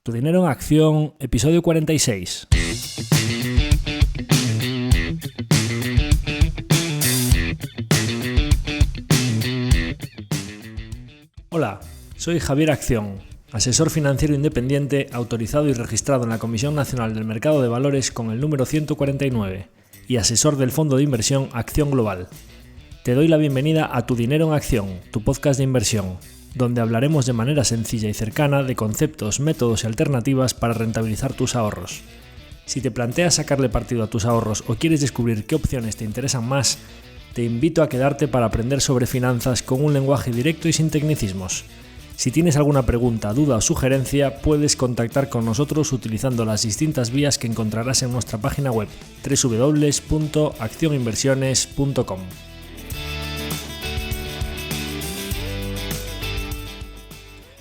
Tu dinero en acción, episodio 46. Hola, soy Javier Acción, asesor financiero independiente autorizado y registrado en la Comisión Nacional del Mercado de Valores con el número 149 y asesor del fondo de inversión Acción Global. Te doy la bienvenida a Tu dinero en acción, tu podcast de inversión, donde hablaremos de manera sencilla y cercana de conceptos, métodos y alternativas para rentabilizar tus ahorros. Si te planteas sacarle partido a tus ahorros o quieres descubrir qué opciones te interesan más, te invito a quedarte para aprender sobre finanzas con un lenguaje directo y sin tecnicismos. Si tienes alguna pregunta, duda o sugerencia, puedes contactar con nosotros utilizando las distintas vías que encontrarás en nuestra página web www.accioninversiones.com.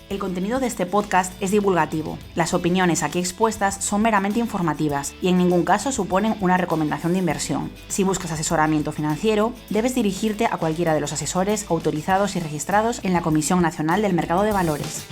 El contenido de este podcast es divulgativo. Las opiniones aquí expuestas son meramente informativas y en ningún caso suponen una recomendación de inversión. Si buscas asesoramiento financiero, debes dirigirte a cualquiera de los asesores autorizados y registrados en la Comisión Nacional del Mercado de Valores.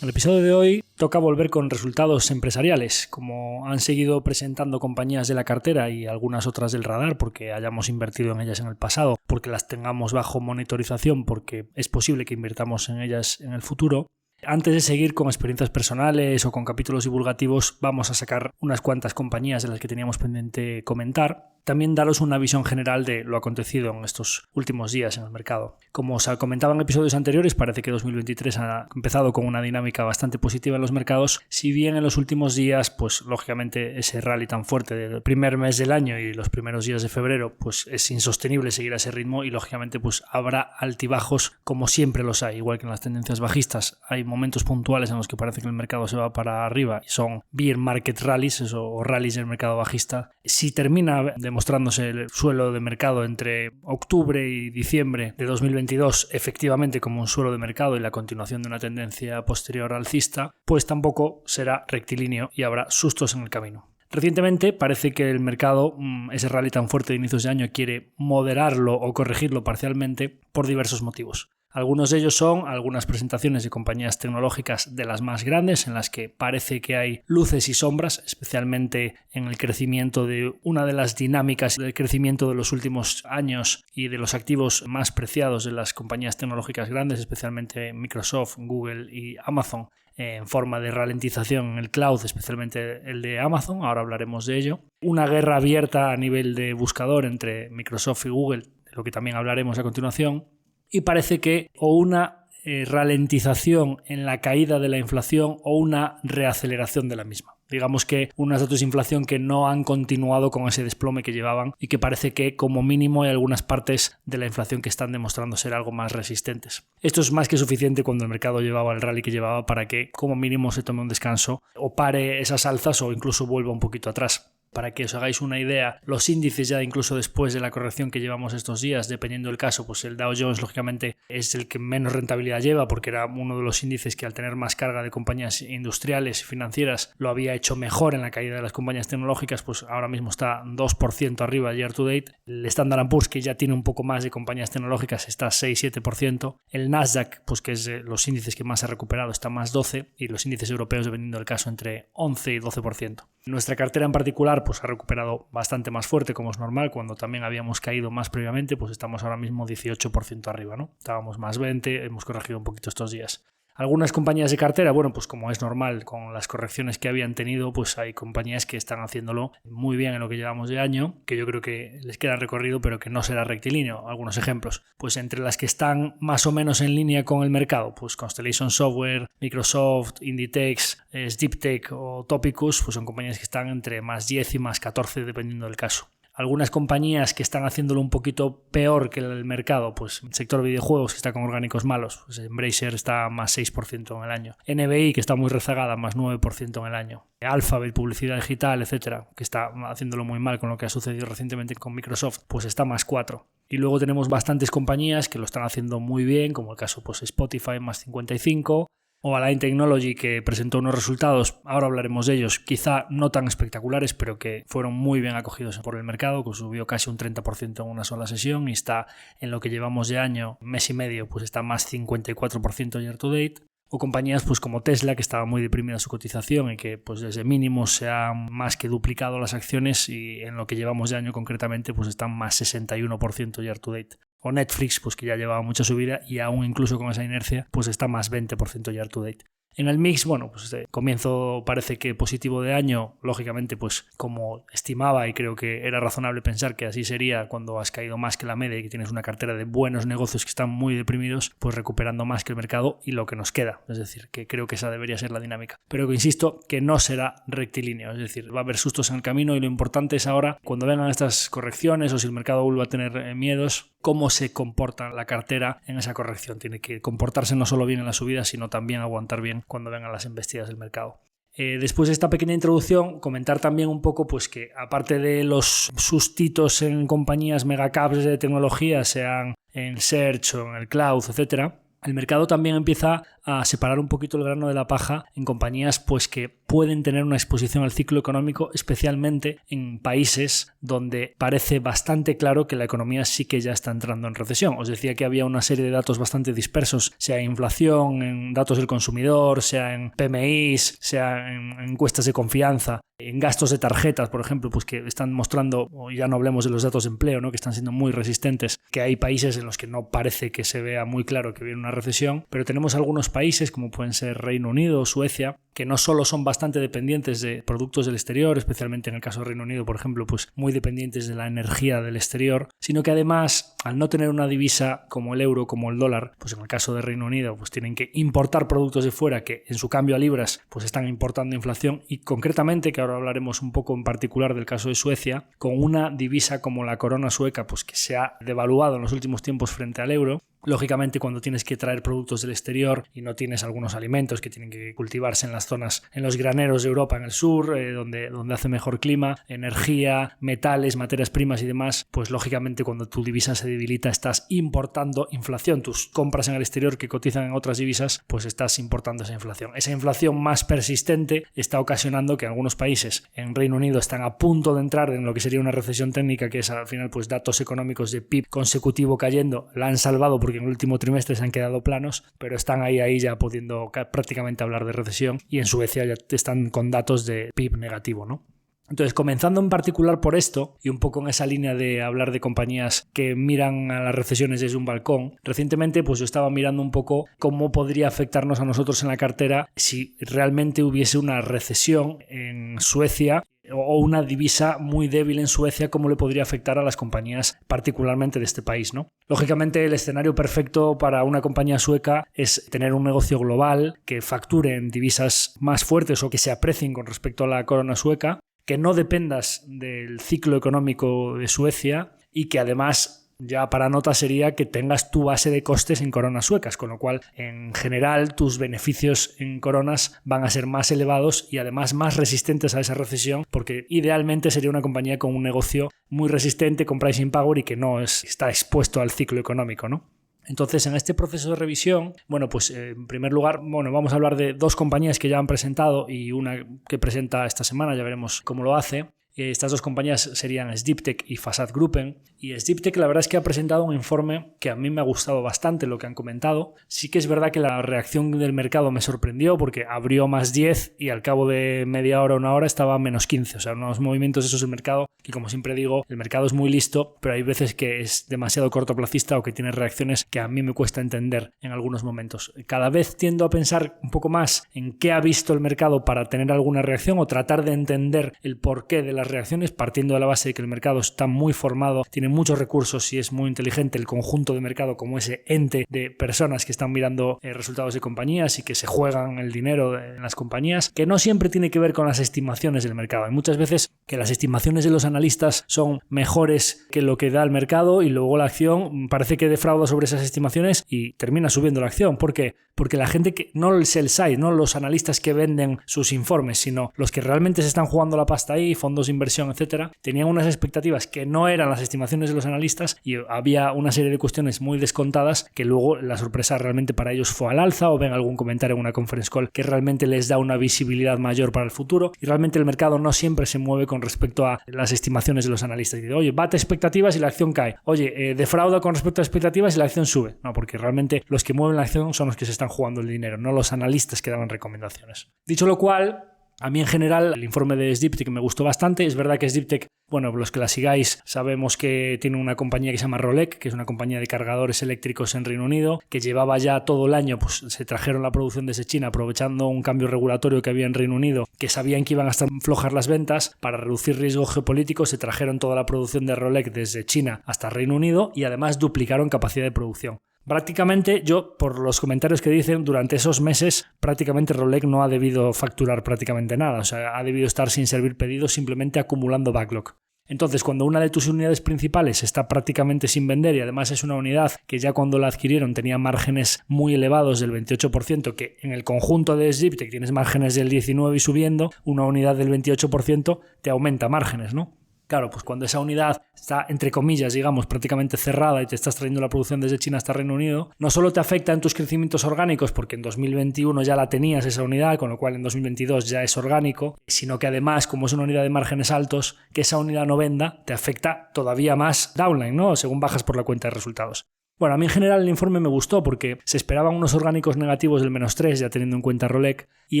En el episodio de hoy toca volver con resultados empresariales, como han seguido presentando compañías de la cartera y algunas otras del radar porque hayamos invertido en ellas en el pasado, porque las tengamos bajo monitorización, porque es posible que invirtamos en ellas en el futuro. Antes de seguir con experiencias personales o con capítulos divulgativos, vamos a sacar unas cuantas compañías de las que teníamos pendiente comentar. También daros una visión general de lo acontecido en estos últimos días en el mercado. Como os comentaba en episodios anteriores, parece que 2023 ha empezado con una dinámica bastante positiva en los mercados, si bien en los últimos días, pues lógicamente ese rally tan fuerte del primer mes del año y los primeros días de febrero, pues es insostenible seguir a ese ritmo y lógicamente pues habrá altibajos como siempre los hay, igual que en las tendencias bajistas. Hay momentos puntuales en los que parece que el mercado se va para arriba y son bear market rallies o rallies del mercado bajista. Si termina demostrándose el suelo de mercado entre octubre y diciembre de 2022 efectivamente como un suelo de mercado y la continuación de una tendencia posterior alcista, pues tampoco será rectilíneo y habrá sustos en el camino. Recientemente parece que el mercado, ese rally tan fuerte de inicios de año, quiere moderarlo o corregirlo parcialmente por diversos motivos. Algunos de ellos son algunas presentaciones de compañías tecnológicas de las más grandes en las que parece que hay luces y sombras, especialmente en el crecimiento de una de las dinámicas del crecimiento de los últimos años y de los activos más preciados de las compañías tecnológicas grandes, especialmente Microsoft, Google y Amazon, en forma de ralentización en el cloud, especialmente el de Amazon, ahora hablaremos de ello. Una guerra abierta a nivel de buscador entre Microsoft y Google, de lo que también hablaremos a continuación. Y parece que o una ralentización en la caída de la inflación o una reaceleración de la misma. Digamos que unos datos de inflación que no han continuado con ese desplome que llevaban y que parece que como mínimo hay algunas partes de la inflación que están demostrando ser algo más resistentes. Esto es más que suficiente cuando el mercado llevaba el rally que llevaba para que como mínimo se tome un descanso o pare esas alzas o incluso vuelva un poquito atrás. Para que os hagáis una idea, los índices ya incluso después de la corrección que llevamos estos días, dependiendo del caso, pues el Dow Jones lógicamente es el que menos rentabilidad lleva porque era uno de los índices que al tener más carga de compañías industriales y financieras lo había hecho mejor en la caída de las compañías tecnológicas, pues ahora mismo está 2% arriba year to date. El Standard & Poor's, que ya tiene un poco más de compañías tecnológicas, está 6-7%. El Nasdaq, pues que es los índices que más ha recuperado, está más 12%, y los índices europeos, dependiendo del caso, entre 11 y 12%. Nuestra cartera en particular pues ha recuperado bastante más fuerte, como es normal, cuando también habíamos caído más previamente, pues estamos ahora mismo 18% arriba, ¿no? Estábamos más 20%, hemos corregido un poquito estos días. Algunas compañías de cartera, bueno, pues como es normal, con las correcciones que habían tenido, pues hay compañías que están haciéndolo muy bien en lo que llevamos de año, que yo creo que les queda recorrido, pero que no será rectilíneo. Algunos ejemplos, pues entre las que están más o menos en línea con el mercado, pues Constellation Software, Microsoft, Inditex, SdeepTech o Topicus, pues son compañías que están entre más 10 y más 14 dependiendo del caso. Algunas compañías que están haciéndolo un poquito peor que el mercado, pues el sector de videojuegos que está con orgánicos malos, pues Embracer está más 6% en el año. NBI, que está muy rezagada, más 9% en el año. Alphabet, publicidad digital, etcétera, que está haciéndolo muy mal con lo que ha sucedido recientemente con Microsoft, pues está más 4%. Y luego tenemos bastantes compañías que lo están haciendo muy bien, como el caso pues Spotify, más 55%. O Align Technology, que presentó unos resultados, ahora hablaremos de ellos, quizá no tan espectaculares, pero que fueron muy bien acogidos por el mercado, que subió casi un 30% en una sola sesión y está en lo que llevamos de año, mes y medio, pues está más 54% year to date. O compañías pues como Tesla, que estaba muy deprimida su cotización y que pues desde mínimos se han más que duplicado las acciones y en lo que llevamos de año concretamente pues están más 61% year to date. O Netflix, pues que ya llevaba mucha subida y aún incluso con esa inercia pues está más 20% year to date. En el mix, bueno, pues comienzo parece que positivo de año, lógicamente pues como estimaba y creo que era razonable pensar que así sería cuando has caído más que la media y que tienes una cartera de buenos negocios que están muy deprimidos, pues recuperando más que el mercado y lo que nos queda, es decir, que creo que esa debería ser la dinámica, pero que insisto que no será rectilíneo, es decir, va a haber sustos en el camino y lo importante es ahora cuando vengan estas correcciones o si el mercado vuelve a tener miedos, cómo se comporta la cartera en esa corrección. Tiene que comportarse no solo bien en la subida, sino también aguantar bien cuando vengan las embestidas del mercado. Después de esta pequeña introducción, comentar también un poco pues que aparte de los sustitos en compañías megacaps de tecnología, sean en Search o en el cloud, etcétera, el mercado también empieza a separar un poquito el grano de la paja en compañías pues que pueden tener una exposición al ciclo económico, especialmente en países donde parece bastante claro que la economía sí que ya está entrando en recesión. Os decía que había una serie de datos bastante dispersos, sea en inflación, en datos del consumidor, sea en PMIs, sea en encuestas de confianza, en gastos de tarjetas, por ejemplo, pues que están mostrando, o ya no hablemos de los datos de empleo, ¿no? Que están siendo muy resistentes, que hay países en los que no parece que se vea muy claro que viene una recesión, pero tenemos algunos países como pueden ser Reino Unido o Suecia, que no solo son bastante dependientes de productos del exterior, especialmente en el caso de Reino Unido, por ejemplo, pues muy dependientes de la energía del exterior, sino que además, al no tener una divisa como el euro, como el dólar, pues en el caso de Reino Unido, pues tienen que importar productos de fuera que en su cambio a libras, pues están importando inflación y concretamente, que ahora hablaremos un poco en particular del caso de Suecia, con una divisa como la corona sueca, pues que se ha devaluado en los últimos tiempos frente al euro. Lógicamente, cuando tienes que traer productos del exterior y no tienes algunos alimentos que tienen que cultivarse en las zonas, en los graneros de Europa en el sur, donde hace mejor clima, energía, metales, materias primas y demás, pues lógicamente cuando tu divisa se debilita estás importando inflación. Tus compras en el exterior que cotizan en otras divisas, pues estás importando esa inflación. Esa inflación más persistente está ocasionando que algunos países en Reino Unido están a punto de entrar en lo que sería una recesión técnica, que es al final pues datos económicos de PIB consecutivo cayendo, la han salvado porque en el último trimestre se han quedado planos, pero están ahí ya pudiendo prácticamente hablar de recesión y en Suecia ya están con datos de PIB negativo, ¿no? Entonces, comenzando en particular por esto y un poco en esa línea de hablar de compañías que miran a las recesiones desde un balcón, recientemente pues yo estaba mirando un poco cómo podría afectarnos a nosotros en la cartera si realmente hubiese una recesión en Suecia o una divisa muy débil en Suecia, cómo le podría afectar a las compañías particularmente de este país, ¿no? Lógicamente, el escenario perfecto para una compañía sueca es tener un negocio global que facture en divisas más fuertes o que se aprecien con respecto a la corona sueca, que no dependas del ciclo económico de Suecia y que además ya para nota sería que tengas tu base de costes en coronas suecas, con lo cual en general tus beneficios en coronas van a ser más elevados y además más resistentes a esa recesión, porque idealmente sería una compañía con un negocio muy resistente, con pricing power y que no está expuesto al ciclo económico, ¿no? Entonces, en este proceso de revisión, bueno, pues en primer lugar, vamos a hablar de dos compañías que ya han presentado y una que presenta esta semana, ya veremos cómo lo hace. Estas dos compañías serían Sdiptech y Fasadgruppen. Y Sdiptech la verdad es que ha presentado un informe que a mí me ha gustado bastante lo que han comentado. Sí que es verdad que la reacción del mercado me sorprendió porque abrió más 10 y al cabo de media hora, una hora estaba menos 15. O sea, unos movimientos esos del mercado que, como siempre digo, el mercado es muy listo, pero hay veces que es demasiado cortoplacista o que tiene reacciones que a mí me cuesta entender en algunos momentos. Cada vez tiendo a pensar un poco más en qué ha visto el mercado para tener alguna reacción o tratar de entender el porqué de las reacciones, partiendo de la base de que el mercado está muy formado, tiene muchos recursos y es muy inteligente el conjunto de mercado como ese ente de personas que están mirando resultados de compañías y que se juegan el dinero en las compañías, que no siempre tiene que ver con las estimaciones del mercado. Hay muchas veces que las estimaciones de los analistas son mejores que lo que da el mercado y luego la acción parece que defrauda sobre esas estimaciones y termina subiendo la acción. ¿Por qué? Porque la gente que, no el sell side, no los analistas que venden sus informes, sino los que realmente se están jugando la pasta ahí, fondos inversión, etcétera, tenían unas expectativas que no eran las estimaciones de los analistas y había una serie de cuestiones muy descontadas que luego la sorpresa realmente para ellos fue al alza, o ven algún comentario en una conference call que realmente les da una visibilidad mayor para el futuro, y realmente el mercado no siempre se mueve con respecto a las estimaciones de los analistas. Dice, oye, bate expectativas y la acción cae. Oye, defrauda con respecto a expectativas y la acción sube. No, porque realmente los que mueven la acción son los que se están jugando el dinero, no los analistas que daban recomendaciones. Dicho lo cual, a mí en general el informe de SDeepTech me gustó bastante. Es verdad que SDeepTech, bueno, los que la sigáis sabemos que tiene una compañía que se llama Rolec, que es una compañía de cargadores eléctricos en Reino Unido, que llevaba ya todo el año, pues se trajeron la producción desde China aprovechando un cambio regulatorio que había en Reino Unido, que sabían que iban a estar flojas las ventas. Para reducir riesgo geopolítico se trajeron toda la producción de Rolec desde China hasta Reino Unido y además duplicaron capacidad de producción. Prácticamente, yo, por los comentarios que dicen, durante esos meses prácticamente Rolec no ha debido facturar prácticamente nada, o sea, ha debido estar sin servir pedidos, simplemente acumulando backlog. Entonces, cuando una de tus unidades principales está prácticamente sin vender y además es una unidad que ya cuando la adquirieron tenía márgenes muy elevados del 28%, que en el conjunto de SDeepTech tienes márgenes del 19% y subiendo, una unidad del 28% te aumenta márgenes, ¿no? Claro, pues cuando esa unidad está, entre comillas, digamos, prácticamente cerrada y te estás trayendo la producción desde China hasta Reino Unido, no solo te afecta en tus crecimientos orgánicos, porque en 2021 ya la tenías esa unidad, con lo cual en 2022 ya es orgánico, sino que además, como es una unidad de márgenes altos, que esa unidad no venda, te afecta todavía más downline, ¿no? Según bajas por la cuenta de resultados. Bueno, a mí en general el informe me gustó porque se esperaban unos orgánicos negativos del -3, ya teniendo en cuenta Rolec, y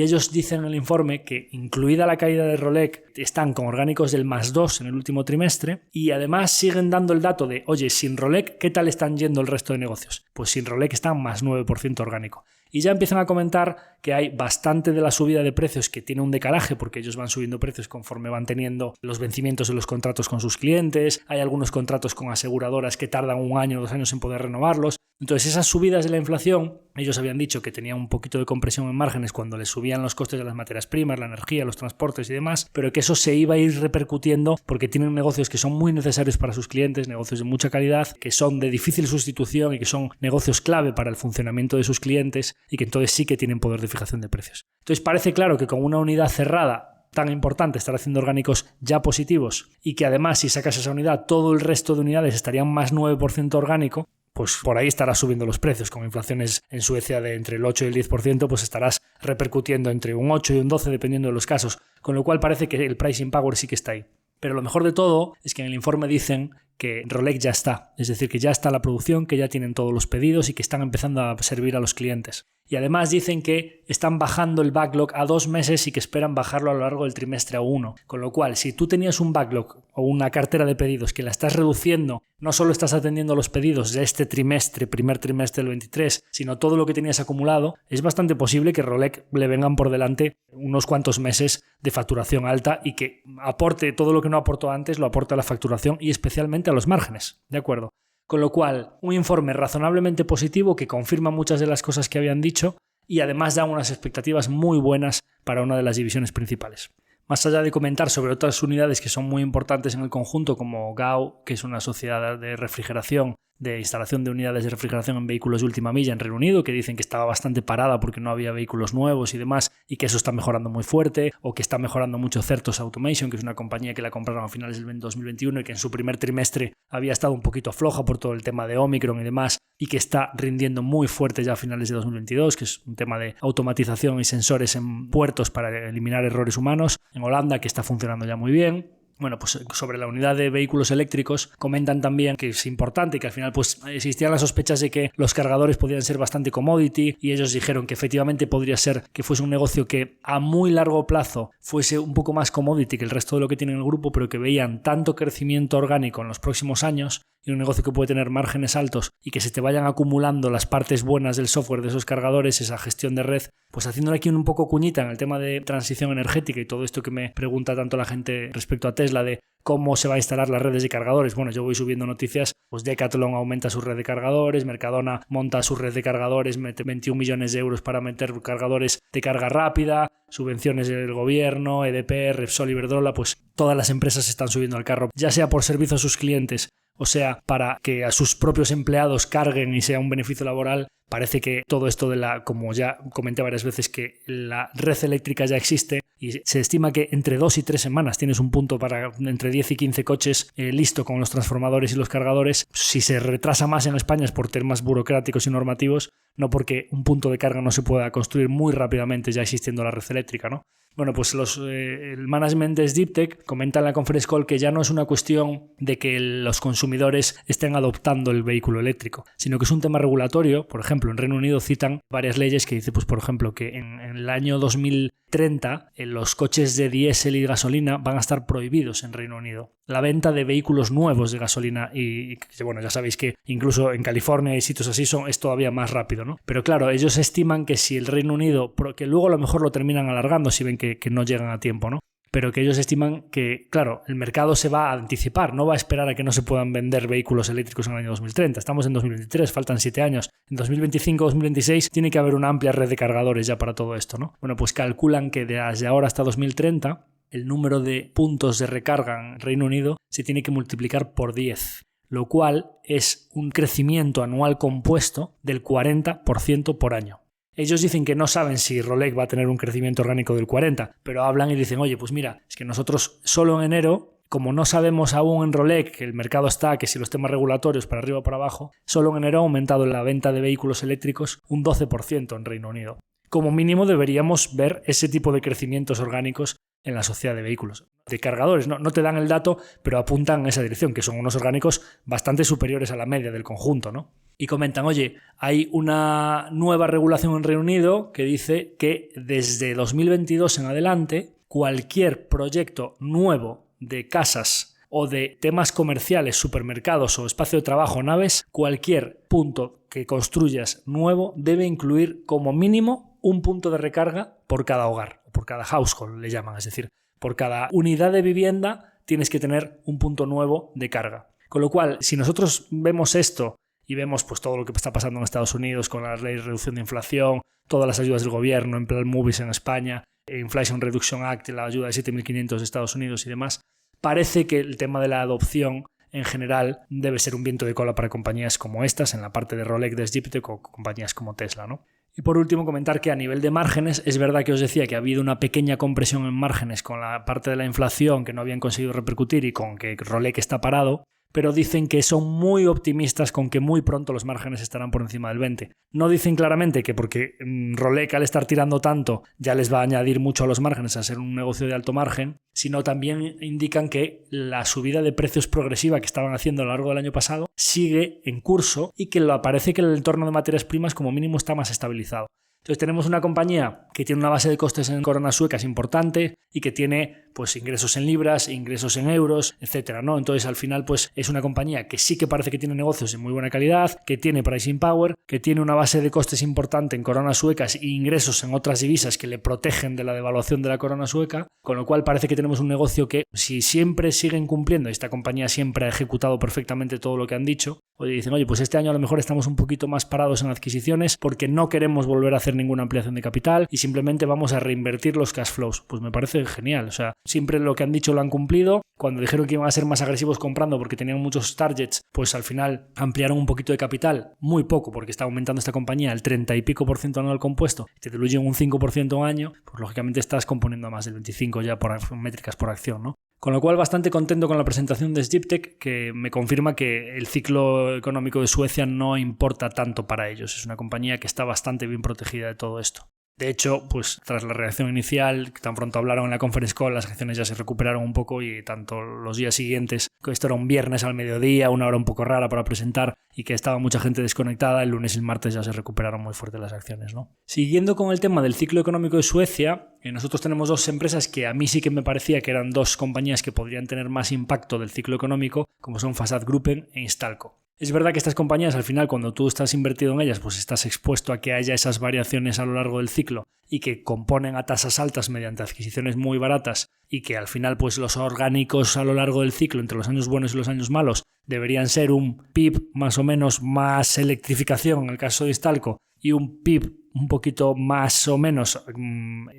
ellos dicen en el informe que, incluida la caída de Rolec, están con orgánicos del +2 en el último trimestre, y además siguen dando el dato de, oye, sin Rolec, ¿qué tal están yendo el resto de negocios? Pues sin Rolec están +9% orgánico. Y ya empiezan a comentar que hay bastante de la subida de precios que tiene un decalaje porque ellos van subiendo precios conforme van teniendo los vencimientos de los contratos con sus clientes. Hay algunos contratos con aseguradoras que tardan 1 año o 2 años en poder renovarlos. Entonces esas subidas de la inflación, ellos habían dicho que tenían un poquito de compresión en márgenes cuando les subían los costes de las materias primas, la energía, los transportes y demás, pero que eso se iba a ir repercutiendo porque tienen negocios que son muy necesarios para sus clientes, negocios de mucha calidad, que son de difícil sustitución y que son negocios clave para el funcionamiento de sus clientes y que entonces sí que tienen poder de fijación de precios. Entonces parece claro que con una unidad cerrada tan importante estar haciendo orgánicos ya positivos y que además si sacas esa unidad todo el resto de unidades estarían +9% orgánico, pues por ahí estarás subiendo los precios. Con inflaciones en Suecia de entre el 8 y el 10%, pues estarás repercutiendo entre un 8 y un 12 dependiendo de los casos, con lo cual parece que el pricing power sí que está ahí. Pero lo mejor de todo es que en el informe dicen que Rolec ya está, es decir, que ya está la producción, que ya tienen todos los pedidos y que están empezando a servir a los clientes. Y además dicen que están bajando el backlog a 2 meses y que esperan bajarlo a lo largo del trimestre a 1. Con lo cual, si tú tenías un backlog o una cartera de pedidos que la estás reduciendo, no solo estás atendiendo los pedidos de este trimestre, primer trimestre del 23, sino todo lo que tenías acumulado, es bastante posible que Rolec le vengan por delante unos cuantos meses de facturación alta y que aporte todo lo que no aportó antes, lo aporte a la facturación y especialmente a los márgenes. ¿De acuerdo? Con lo cual, un informe razonablemente positivo que confirma muchas de las cosas que habían dicho y además da unas expectativas muy buenas para una de las divisiones principales. Más allá de comentar sobre otras unidades que son muy importantes en el conjunto, como GAO, que es una sociedad de refrigeración, de instalación de unidades de refrigeración en vehículos de última milla en Reino Unido, que dicen que estaba bastante parada porque no había vehículos nuevos y demás, y que eso está mejorando muy fuerte, o que está mejorando mucho Certos Automation, que es una compañía que la compraron a finales del 2021 y que en su primer trimestre había estado un poquito floja por todo el tema de Omicron y demás, y que está rindiendo muy fuerte ya a finales de 2022, que es un tema de automatización y sensores en puertos para eliminar errores humanos. En Holanda, que está funcionando ya muy bien. Bueno, pues sobre la unidad de vehículos eléctricos comentan también que es importante, que al final pues existían las sospechas de que los cargadores podían ser bastante commodity y ellos dijeron que efectivamente podría ser que fuese un negocio que a muy largo plazo fuese un poco más commodity que el resto de lo que tiene el grupo, pero que veían tanto crecimiento orgánico en los próximos años y un negocio que puede tener márgenes altos y que se te vayan acumulando las partes buenas del software de esos cargadores, esa gestión de red, pues haciéndole aquí un poco cuñita en el tema de transición energética y todo esto que me pregunta tanto la gente respecto a Tesla de cómo se va a instalar las redes de cargadores. Bueno, yo voy subiendo noticias, pues Decathlon aumenta su red de cargadores, Mercadona monta su red de cargadores, mete 21 millones de euros para meter cargadores de carga rápida, subvenciones del gobierno, EDP, Repsol, Iberdrola, pues todas las empresas están subiendo al carro, ya sea por servicio a sus clientes O sea, para que a sus propios empleados carguen y sea un beneficio laboral, parece que todo esto como ya comenté varias veces, que la red eléctrica ya existe y se estima que entre 2 y 3 semanas tienes un punto para entre 10 y 15 coches listo con los transformadores y los cargadores. Si se retrasa más en España es por temas burocráticos y normativos, no porque un punto de carga no se pueda construir muy rápidamente ya existiendo la red eléctrica, ¿no? Bueno, pues el management de SDIPTEC comenta en la conference call que ya no es una cuestión de que los consumidores estén adoptando el vehículo eléctrico, sino que es un tema regulatorio. Por ejemplo, en Reino Unido citan varias leyes que dice, pues por ejemplo, que en el año 2030 los coches de diésel y gasolina van a estar prohibidos en Reino Unido. La venta de vehículos nuevos de gasolina y bueno, ya sabéis que incluso en California y sitios así es todavía más rápido, ¿no? Pero claro, ellos estiman que si el Reino Unido, que luego a lo mejor lo terminan alargando si ven que no llegan a tiempo, ¿no? Pero que ellos estiman que, claro, el mercado se va a anticipar, no va a esperar a que no se puedan vender vehículos eléctricos en el año 2030. Estamos en 2023, faltan 7 años. En 2025-2026 tiene que haber una amplia red de cargadores ya para todo esto, ¿no? Bueno, pues calculan que desde ahora hasta 2030 el número de puntos de recarga en Reino Unido se tiene que multiplicar por 10, lo cual es un crecimiento anual compuesto del 40% por año. Ellos dicen que no saben si Rolec va a tener un crecimiento orgánico del 40%, pero hablan y dicen, oye, pues mira, es que nosotros solo en enero, como no sabemos aún en Rolec que el mercado está, que si los temas regulatorios para arriba o para abajo, solo en enero ha aumentado la venta de vehículos eléctricos un 12% en Reino Unido. Como mínimo deberíamos ver ese tipo de crecimientos orgánicos en la sociedad de vehículos. De cargadores, no te dan el dato, pero apuntan en esa dirección, que son unos orgánicos bastante superiores a la media del conjunto, ¿no? Y comentan, oye, hay una nueva regulación en Reino Unido que dice que desde 2022 en adelante, cualquier proyecto nuevo de casas o de temas comerciales, supermercados o espacio de trabajo, naves, cualquier punto que construyas nuevo debe incluir como mínimo un punto de recarga por cada hogar, o por cada household le llaman, es decir, por cada unidad de vivienda tienes que tener un punto nuevo de carga. Con lo cual, si nosotros vemos esto y vemos pues todo lo que está pasando en Estados Unidos con la ley de reducción de inflación, todas las ayudas del gobierno, en plan Movies en España, Inflation Reduction Act, la ayuda de 7.500 de Estados Unidos y demás, parece que el tema de la adopción en general debe ser un viento de cola para compañías como estas, en la parte de Rolec, de SDIPTEC o compañías como Tesla, ¿no? Y por último comentar que a nivel de márgenes, es verdad que os decía que ha habido una pequeña compresión en márgenes con la parte de la inflación que no habían conseguido repercutir y con que Rolec está parado, pero dicen que son muy optimistas con que muy pronto los márgenes estarán por encima del 20%. No dicen claramente que porque Rolec al estar tirando tanto ya les va a añadir mucho a los márgenes a ser un negocio de alto margen, sino también indican que la subida de precios progresiva que estaban haciendo a lo largo del año pasado sigue en curso y que parece que el entorno de materias primas como mínimo está más estabilizado. Entonces tenemos una compañía que tiene una base de costes en coronas suecas importante y que tiene pues ingresos en libras, ingresos en euros, etcétera, ¿no? Entonces al final pues es una compañía que sí que parece que tiene negocios de muy buena calidad, que tiene pricing power, que tiene una base de costes importante en coronas suecas e ingresos en otras divisas que le protegen de la devaluación de la corona sueca, con lo cual parece que tenemos un negocio que si siempre siguen cumpliendo, y esta compañía siempre ha ejecutado perfectamente todo lo que han dicho, dicen, oye, pues este año a lo mejor estamos un poquito más parados en adquisiciones porque no queremos volver a hacer ninguna ampliación de capital y simplemente vamos a reinvertir los cash flows. Pues me parece genial, o sea, siempre lo que han dicho lo han cumplido. Cuando dijeron que iban a ser más agresivos comprando porque tenían muchos targets, pues al final ampliaron un poquito de capital, muy poco porque está aumentando esta compañía el 30 y pico % anual compuesto, te diluyen un 5% al año, pues lógicamente estás componiendo más del 25% ya por métricas por acción, ¿no? Con lo cual bastante contento con la presentación de SDIPTEC, que me confirma que el ciclo económico de Suecia no importa tanto para ellos. Es una compañía que está bastante bien protegida de todo esto. De hecho, pues tras la reacción inicial, que tan pronto hablaron en la conference call, las acciones ya se recuperaron un poco y tanto los días siguientes, que esto era un viernes al mediodía, una hora un poco rara para presentar y que estaba mucha gente desconectada, el lunes y el martes ya se recuperaron muy fuerte las acciones, ¿no? Siguiendo con el tema del ciclo económico de Suecia, nosotros tenemos dos empresas que a mí sí que me parecía que eran dos compañías que podrían tener más impacto del ciclo económico, como son Fasadgruppen e Instalco. Es verdad que estas compañías al final cuando tú estás invertido en ellas pues estás expuesto a que haya esas variaciones a lo largo del ciclo y que componen a tasas altas mediante adquisiciones muy baratas y que al final pues los orgánicos a lo largo del ciclo entre los años buenos y los años malos deberían ser un PIB más o menos más electrificación en el caso de Instalco y un PIB un poquito más o menos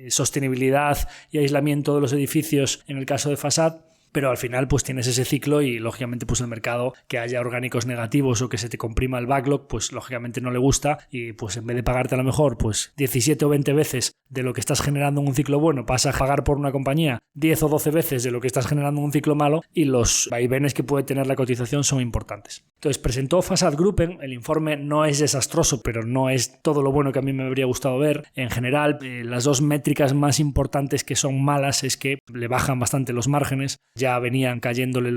sostenibilidad y aislamiento de los edificios en el caso de Fasad. pero al final pues tienes ese ciclo y lógicamente pues el mercado, que haya orgánicos negativos o que se te comprima el backlog, pues lógicamente no le gusta, y pues en vez de pagarte a lo mejor pues 17 o 20 veces de lo que estás generando en un ciclo bueno, pasa a pagar por una compañía 10 o 12 veces de lo que estás generando en un ciclo malo, y los vaivenes que puede tener la cotización son importantes. Entonces presentó Fasad-Gruppen, el informe no es desastroso, pero no es todo lo bueno que a mí me habría gustado ver. En general, las dos métricas más importantes que son malas es que le bajan bastante los márgenes, ya venían cayéndole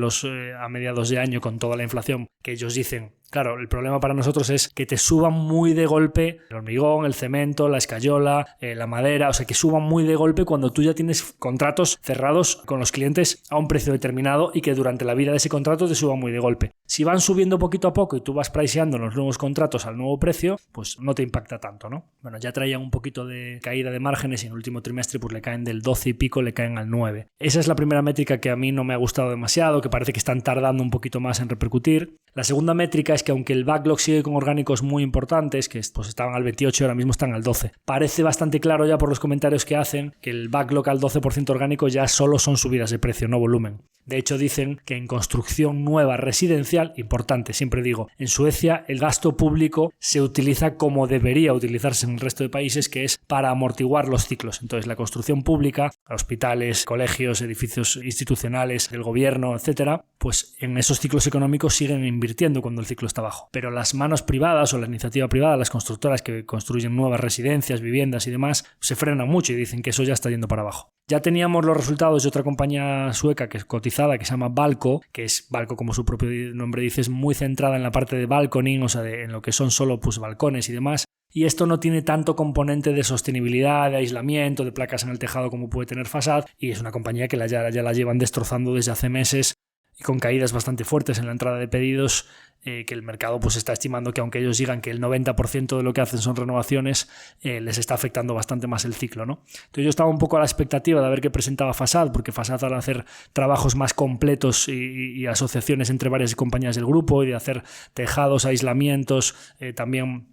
a mediados de año con toda la inflación que ellos dicen. Claro, el problema para nosotros es que te suban muy de golpe el hormigón, el cemento, la escayola, la madera, o sea, que suban muy de golpe cuando tú ya tienes contratos cerrados con los clientes a un precio determinado y que durante la vida de ese contrato te suban muy de golpe. Si van subiendo poquito a poco y tú vas priceando los nuevos contratos al nuevo precio, pues no te impacta tanto, ¿no? Bueno, ya traían un poquito de caída de márgenes y en el último trimestre pues le caen del 12 y pico, le caen al 9. Esa es la primera métrica que a mí no me ha gustado demasiado, que parece que están tardando un poquito más en repercutir. La segunda métrica es que aunque el backlog sigue con orgánicos muy importantes, que pues estaban al 28 y ahora mismo están al 12, parece bastante claro ya por los comentarios que hacen que el backlog al 12% orgánico ya solo son subidas de precio, no volumen. De hecho dicen que en construcción nueva residencial, importante, siempre digo, en Suecia el gasto público se utiliza como debería utilizarse en el resto de países, que es para amortiguar los ciclos. Entonces la construcción pública, hospitales, colegios, edificios institucionales, del gobierno, etcétera, pues en esos ciclos económicos siguen invirtiendo cuando el ciclo está bajo. Pero las manos privadas o la iniciativa privada, las constructoras que construyen nuevas residencias, viviendas y demás, se frenan mucho y dicen que eso ya está yendo para abajo. Ya teníamos los resultados de otra compañía sueca que es cotizada, que se llama Balco, que es Balco, como su propio nombre dice, es muy centrada en la parte de balconing, o sea, en lo que son solo pues balcones y demás. Y esto no tiene tanto componente de sostenibilidad, de aislamiento, de placas en el tejado como puede tener Fasad, y es una compañía que ya la llevan destrozando desde hace meses y con caídas bastante fuertes en la entrada de pedidos, que el mercado pues está estimando que aunque ellos digan que el 90% de lo que hacen son renovaciones, les está afectando bastante más el ciclo, ¿no? Entonces yo estaba un poco a la expectativa de ver qué presentaba Fasad, porque Fasad al hacer trabajos más completos y asociaciones entre varias compañías del grupo y de hacer tejados, aislamientos, también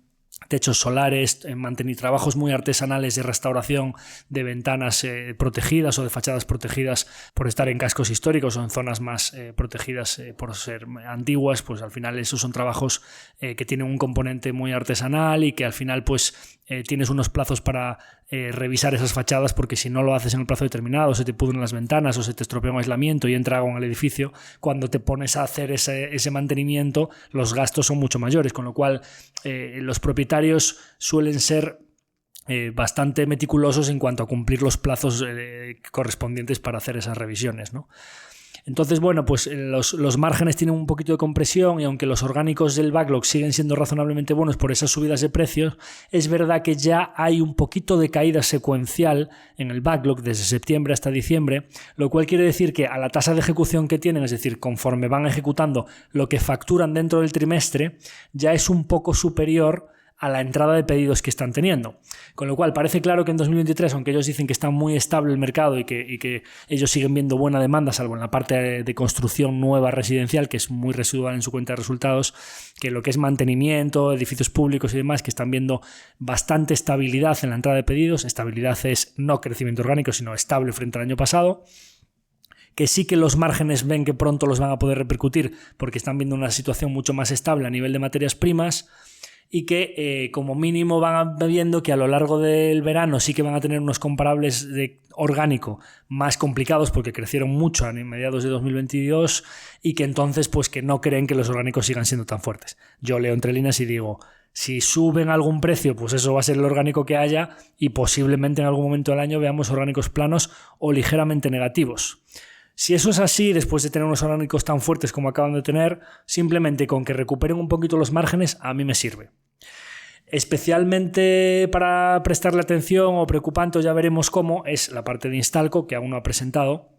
techos solares, mantener trabajos muy artesanales de restauración de ventanas protegidas o de fachadas protegidas por estar en cascos históricos o en zonas más protegidas por ser antiguas, pues al final esos son trabajos que tienen un componente muy artesanal y que al final pues tienes unos plazos para revisar esas fachadas, porque si no lo haces en el plazo determinado se te pudren las ventanas o se te estropea un aislamiento y entra agua en el edificio. Cuando te pones a hacer ese mantenimiento, los gastos son mucho mayores, con lo cual los propietarios suelen ser bastante meticulosos en cuanto a cumplir los plazos correspondientes para hacer esas revisiones, ¿no? Entonces, bueno, pues los márgenes tienen un poquito de compresión y aunque los orgánicos del backlog siguen siendo razonablemente buenos por esas subidas de precios, es verdad que ya hay un poquito de caída secuencial en el backlog desde septiembre hasta diciembre, lo cual quiere decir que a la tasa de ejecución que tienen, es decir, conforme van ejecutando lo que facturan dentro del trimestre, ya es un poco superior a la entrada de pedidos que están teniendo. Con lo cual parece claro que en 2023, aunque ellos dicen que está muy estable el mercado y que ellos siguen viendo buena demanda, salvo en la parte de construcción nueva residencial, que es muy residual en su cuenta de resultados, que lo que es mantenimiento, edificios públicos y demás, que están viendo bastante estabilidad en la entrada de pedidos. Estabilidad es no crecimiento orgánico, sino estable frente al año pasado. Que sí que los márgenes ven que pronto los van a poder repercutir porque están viendo una situación mucho más estable a nivel de materias primas, y que como mínimo van viendo que a lo largo del verano sí que van a tener unos comparables de orgánico más complicados porque crecieron mucho a mediados de 2022 y que entonces pues que no creen que los orgánicos sigan siendo tan fuertes. Yo leo entre líneas y digo, si suben algún precio, pues eso va a ser el orgánico que haya y posiblemente en algún momento del año veamos orgánicos planos o ligeramente negativos. Si eso es así, después de tener unos orgánicos tan fuertes como acaban de tener, simplemente con que recuperen un poquito los márgenes, a mí me sirve. Especialmente para prestarle atención o preocupante, ya veremos cómo, es la parte de Instalco, que aún no ha presentado.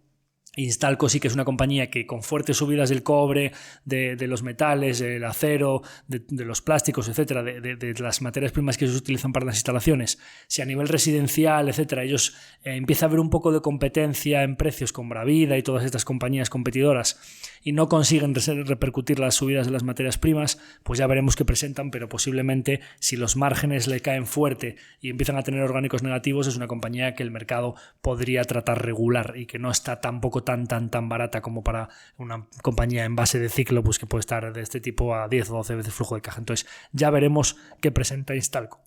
Instalco sí que es una compañía que con fuertes subidas del cobre, de los metales, del acero, de los plásticos, etcétera, de las materias primas que se utilizan para las instalaciones, si a nivel residencial, etcétera, ellos empieza a haber un poco de competencia en precios con Bravida y todas estas compañías competidoras y no consiguen repercutir las subidas de las materias primas, pues ya veremos qué presentan, pero posiblemente si los márgenes le caen fuerte y empiezan a tener orgánicos negativos, es una compañía que el mercado podría tratar regular y que no está tampoco tampoco tan barata como para una compañía en base de ciclo, pues que puede estar de este tipo a 10 o 12 veces flujo de caja. Entonces ya veremos qué presenta Instalco.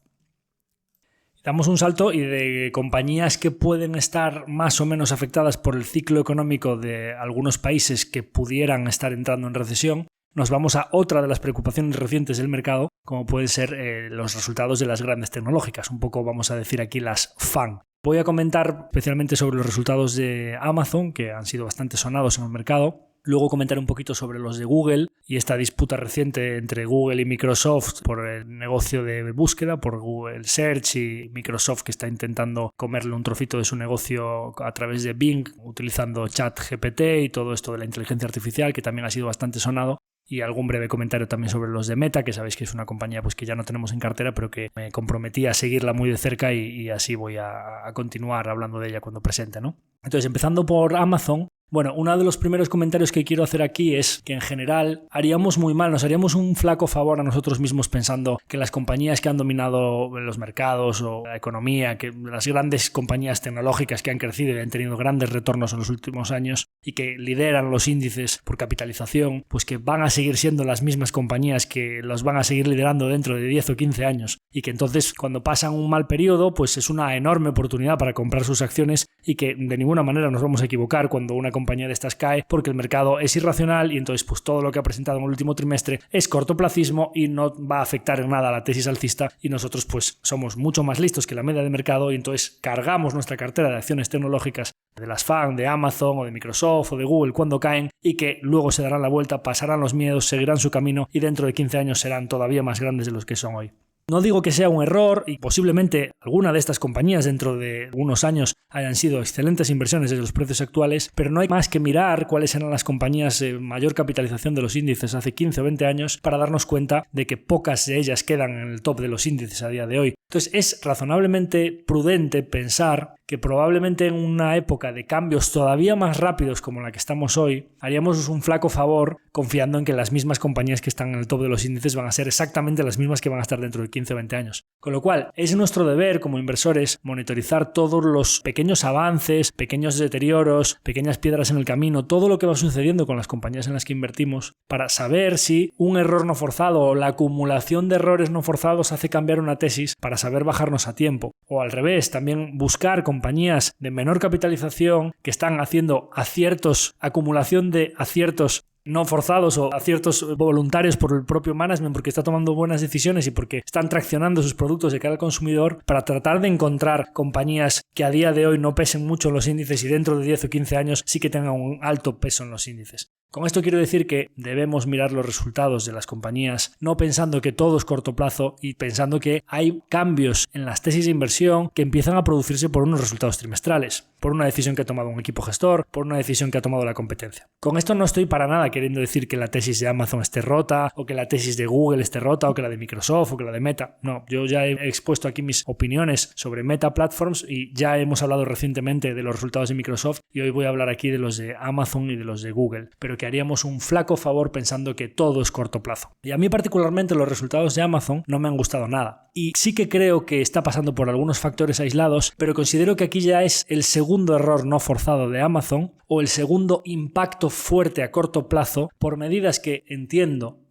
Damos un salto y de compañías que pueden estar más o menos afectadas por el ciclo económico de algunos países que pudieran estar entrando en recesión, nos vamos a otra de las preocupaciones recientes del mercado, como pueden ser los resultados de las grandes tecnológicas. Un poco vamos a decir aquí las FAANG. Voy a comentar especialmente sobre los resultados de Amazon, que han sido bastante sonados en el mercado. Luego comentaré un poquito sobre los de Google y esta disputa reciente entre Google y Microsoft por el negocio de búsqueda, por Google Search, y Microsoft que está intentando comerle un trocito de su negocio a través de Bing, utilizando ChatGPT y todo esto de la inteligencia artificial, que también ha sido bastante sonado. Y algún breve comentario también sobre los de Meta, que sabéis que es una compañía pues que ya no tenemos en cartera, pero que me comprometí a seguirla muy de cerca y así voy a continuar hablando de ella cuando presente, ¿no? Entonces, empezando por Amazon. Bueno, uno de los primeros comentarios que quiero hacer aquí es que en general haríamos muy mal, nos haríamos un flaco favor a nosotros mismos pensando que las compañías que han dominado los mercados o la economía, que las grandes compañías tecnológicas que han crecido y han tenido grandes retornos en los últimos años y que lideran los índices por capitalización, pues que van a seguir siendo las mismas compañías que los van a seguir liderando dentro de 10 o 15 años y que entonces cuando pasan un mal periodo pues es una enorme oportunidad para comprar sus acciones y que de ninguna manera nos vamos a equivocar cuando una compañía de estas cae, porque el mercado es irracional y entonces pues todo lo que ha presentado en el último trimestre es cortoplacismo y no va a afectar en nada a la tesis alcista, y nosotros pues somos mucho más listos que la media de mercado y entonces cargamos nuestra cartera de acciones tecnológicas de las FAANG, de Amazon o de Microsoft o de Google cuando caen, y que luego se darán la vuelta, pasarán los miedos, seguirán su camino y dentro de 15 años serán todavía más grandes de los que son hoy. No digo que sea un error y posiblemente alguna de estas compañías dentro de unos años hayan sido excelentes inversiones desde los precios actuales, pero no hay más que mirar cuáles eran las compañías de mayor capitalización de los índices hace 15 o 20 años para darnos cuenta de que pocas de ellas quedan en el top de los índices a día de hoy. Entonces es razonablemente prudente pensar que probablemente en una época de cambios todavía más rápidos como la que estamos hoy, haríamos un flaco favor confiando en que las mismas compañías que están en el top de los índices van a ser exactamente las mismas que van a estar dentro de 15 o 20 años. Con lo cual, es nuestro deber como inversores monitorizar todos los pequeños avances, pequeños deterioros, pequeñas piedras en el camino, todo lo que va sucediendo con las compañías en las que invertimos, para saber si un error no forzado o la acumulación de errores no forzados hace cambiar una tesis, para saber bajarnos a tiempo. O al revés, también buscar compañías de menor capitalización que están haciendo aciertos, acumulación de aciertos no forzados o aciertos voluntarios por el propio management, porque está tomando buenas decisiones y porque están traccionando sus productos de cara al consumidor, para tratar de encontrar compañías que a día de hoy no pesen mucho en los índices y dentro de 10 o 15 años sí que tengan un alto peso en los índices. Con esto quiero decir que debemos mirar los resultados de las compañías no pensando que todo es corto plazo y pensando que hay cambios en las tesis de inversión que empiezan a producirse por unos resultados trimestrales, por una decisión que ha tomado un equipo gestor, por una decisión que ha tomado la competencia. Con esto no estoy para nada queriendo decir que la tesis de Amazon esté rota o que la tesis de Google esté rota o que la de Microsoft o que la de Meta. No, yo ya he expuesto aquí mis opiniones sobre Meta Platforms y ya hemos hablado recientemente de los resultados de Microsoft y hoy voy a hablar aquí de los de Amazon y de los de Google, pero que haríamos un flaco favor pensando que todo es corto plazo. Y a mí particularmente los resultados de Amazon no me han gustado nada. Y sí que creo que está pasando por algunos factores aislados, pero considero que aquí ya es el segundo error no forzado de Amazon o el segundo impacto fuerte a corto plazo por medidas que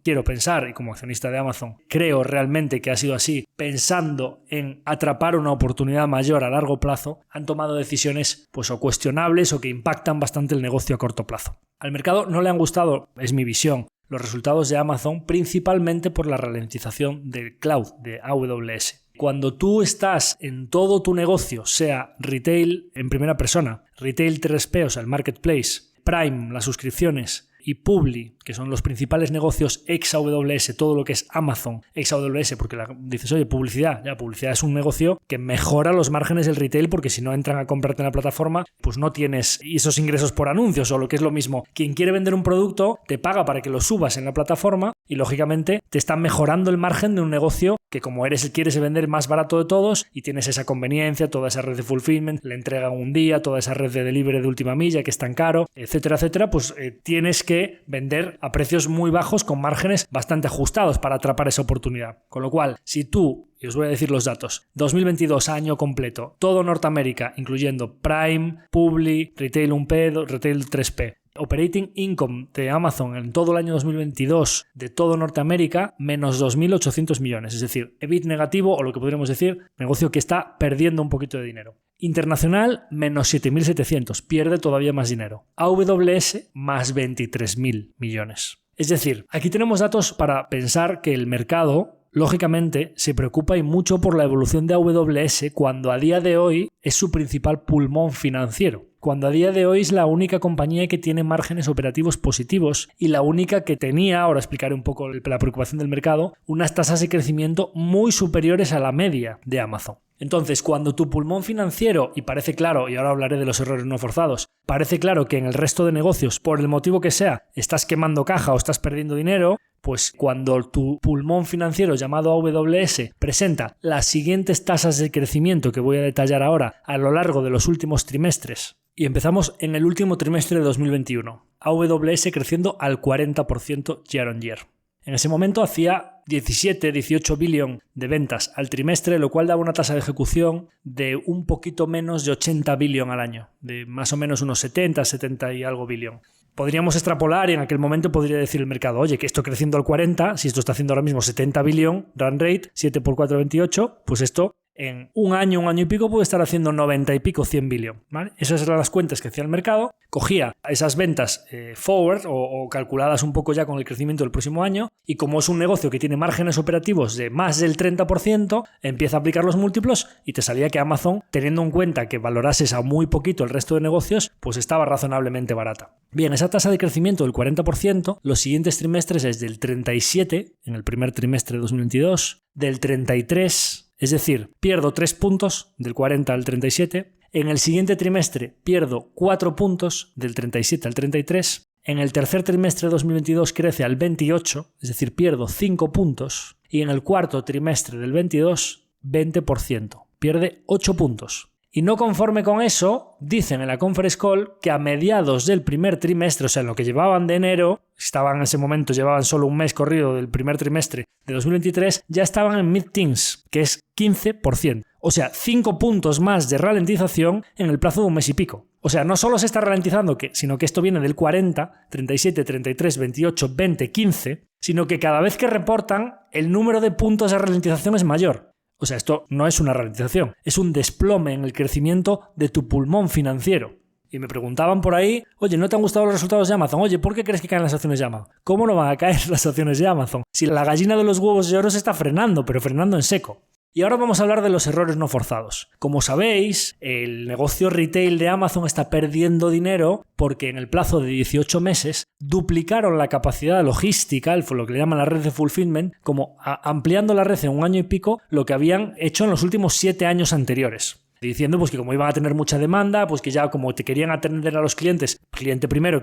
quiero pensar, y como accionista de Amazon creo realmente que ha sido así, pensando en atrapar una oportunidad mayor a largo plazo, han tomado decisiones pues o cuestionables o que impactan bastante el negocio a corto plazo. Al mercado no le han gustado, es mi visión, los resultados de Amazon, principalmente por la ralentización del cloud, de AWS. Cuando tú estás en todo tu negocio, sea retail en primera persona, retail 3P, o sea el marketplace, Prime, las suscripciones, y Publi, que son los principales negocios ex AWS, todo lo que es Amazon ex AWS, porque dices, oye, publicidad es un negocio que mejora los márgenes del retail, porque si no entran a comprarte en la plataforma, pues no tienes esos ingresos por anuncios, o lo que es lo mismo, quien quiere vender un producto te paga para que lo subas en la plataforma y lógicamente te están mejorando el margen de un negocio que como quieres vender más barato de todos y tienes esa conveniencia, toda esa red de fulfillment, le entregan un día, toda esa red de delivery de última milla que es tan caro, etcétera, etcétera, pues tienes que vender a precios muy bajos con márgenes bastante ajustados para atrapar esa oportunidad. Con lo cual, si tú Y os voy a decir los datos. 2022, año completo. Todo Norteamérica, incluyendo Prime, Publi, Retail 1P, Retail 3P. Operating Income de Amazon en todo el año 2022 de todo Norteamérica, menos 2.800 millones. Es decir, EBIT negativo, o lo que podríamos decir, negocio que está perdiendo un poquito de dinero. Internacional, menos 7.700. Pierde todavía más dinero. AWS, más 23.000 millones. Es decir, aquí tenemos datos para pensar que el mercado, lógicamente, se preocupa y mucho por la evolución de AWS cuando a día de hoy es su principal pulmón financiero. Cuando a día de hoy es la única compañía que tiene márgenes operativos positivos y la única que tenía, ahora explicaré un poco la preocupación del mercado, unas tasas de crecimiento muy superiores a la media de Amazon. Entonces, cuando tu pulmón financiero, y parece claro, y ahora hablaré de los errores no forzados, parece claro que en el resto de negocios, por el motivo que sea, estás quemando caja o estás perdiendo dinero, pues cuando tu pulmón financiero llamado AWS presenta las siguientes tasas de crecimiento que voy a detallar ahora a lo largo de los últimos trimestres, y empezamos en el último trimestre de 2021, AWS creciendo al 40% year on year. En ese momento hacía 18 billion de ventas al trimestre, lo cual daba una tasa de ejecución de un poquito menos de 80 billion al año, de más o menos unos 70 y algo billion. Podríamos extrapolar y en aquel momento podría decir el mercado, oye, que esto creciendo al 40, si esto está haciendo ahora mismo 70 billion, run rate, 7 por 4, 28, pues esto en un año y pico puede estar haciendo 90 y pico, 100 billion, ¿vale? Esas eran las cuentas que hacía el mercado, cogía esas ventas forward o calculadas un poco ya con el crecimiento del próximo año y como es un negocio que tiene márgenes operativos de más del 30%, empieza a aplicar los múltiplos y te salía que Amazon, teniendo en cuenta que valorases a muy poquito el resto de negocios, pues estaba razonablemente barata. Bien, esa tasa de crecimiento del 40%, los siguientes trimestres es del 37, en el primer trimestre de 2022, del 33%, es decir, pierdo 3 puntos del 40 al 37. En el siguiente trimestre pierdo 4 puntos del 37 al 33. En el tercer trimestre de 2022 crece al 28, es decir, pierdo 5 puntos. Y en el cuarto trimestre del 22, 20%. Pierde 8 puntos. Y no conforme con eso, dicen en la conference call que a mediados del primer trimestre, o sea, en lo que llevaban de enero, estaban en ese momento, llevaban solo un mes corrido del primer trimestre de 2023, ya estaban en mid-teens, que es 15%. O sea, 5 puntos más de ralentización en el plazo de un mes y pico. O sea, no solo se está ralentizando, sino que esto viene del 40, 37, 33, 28, 20, 15, sino que cada vez que reportan, el número de puntos de ralentización es mayor. O sea, esto no es una ralentización, es un desplome en el crecimiento de tu pulmón financiero. Y me preguntaban por ahí, oye, ¿no te han gustado los resultados de Amazon? Oye, ¿por qué crees que caen las acciones de Amazon? ¿Cómo no van a caer las acciones de Amazon? Si la gallina de los huevos de oro se está frenando, pero frenando en seco. Y ahora vamos a hablar de los errores no forzados. Como sabéis, el negocio retail de Amazon está perdiendo dinero porque en el plazo de 18 meses duplicaron la capacidad logística, lo que le llaman la red de fulfillment, como ampliando la red en un año y pico lo que habían hecho en los últimos 7 años anteriores. Diciendo pues que como iban a tener mucha demanda, pues que ya como te querían atender a los clientes, cliente primero,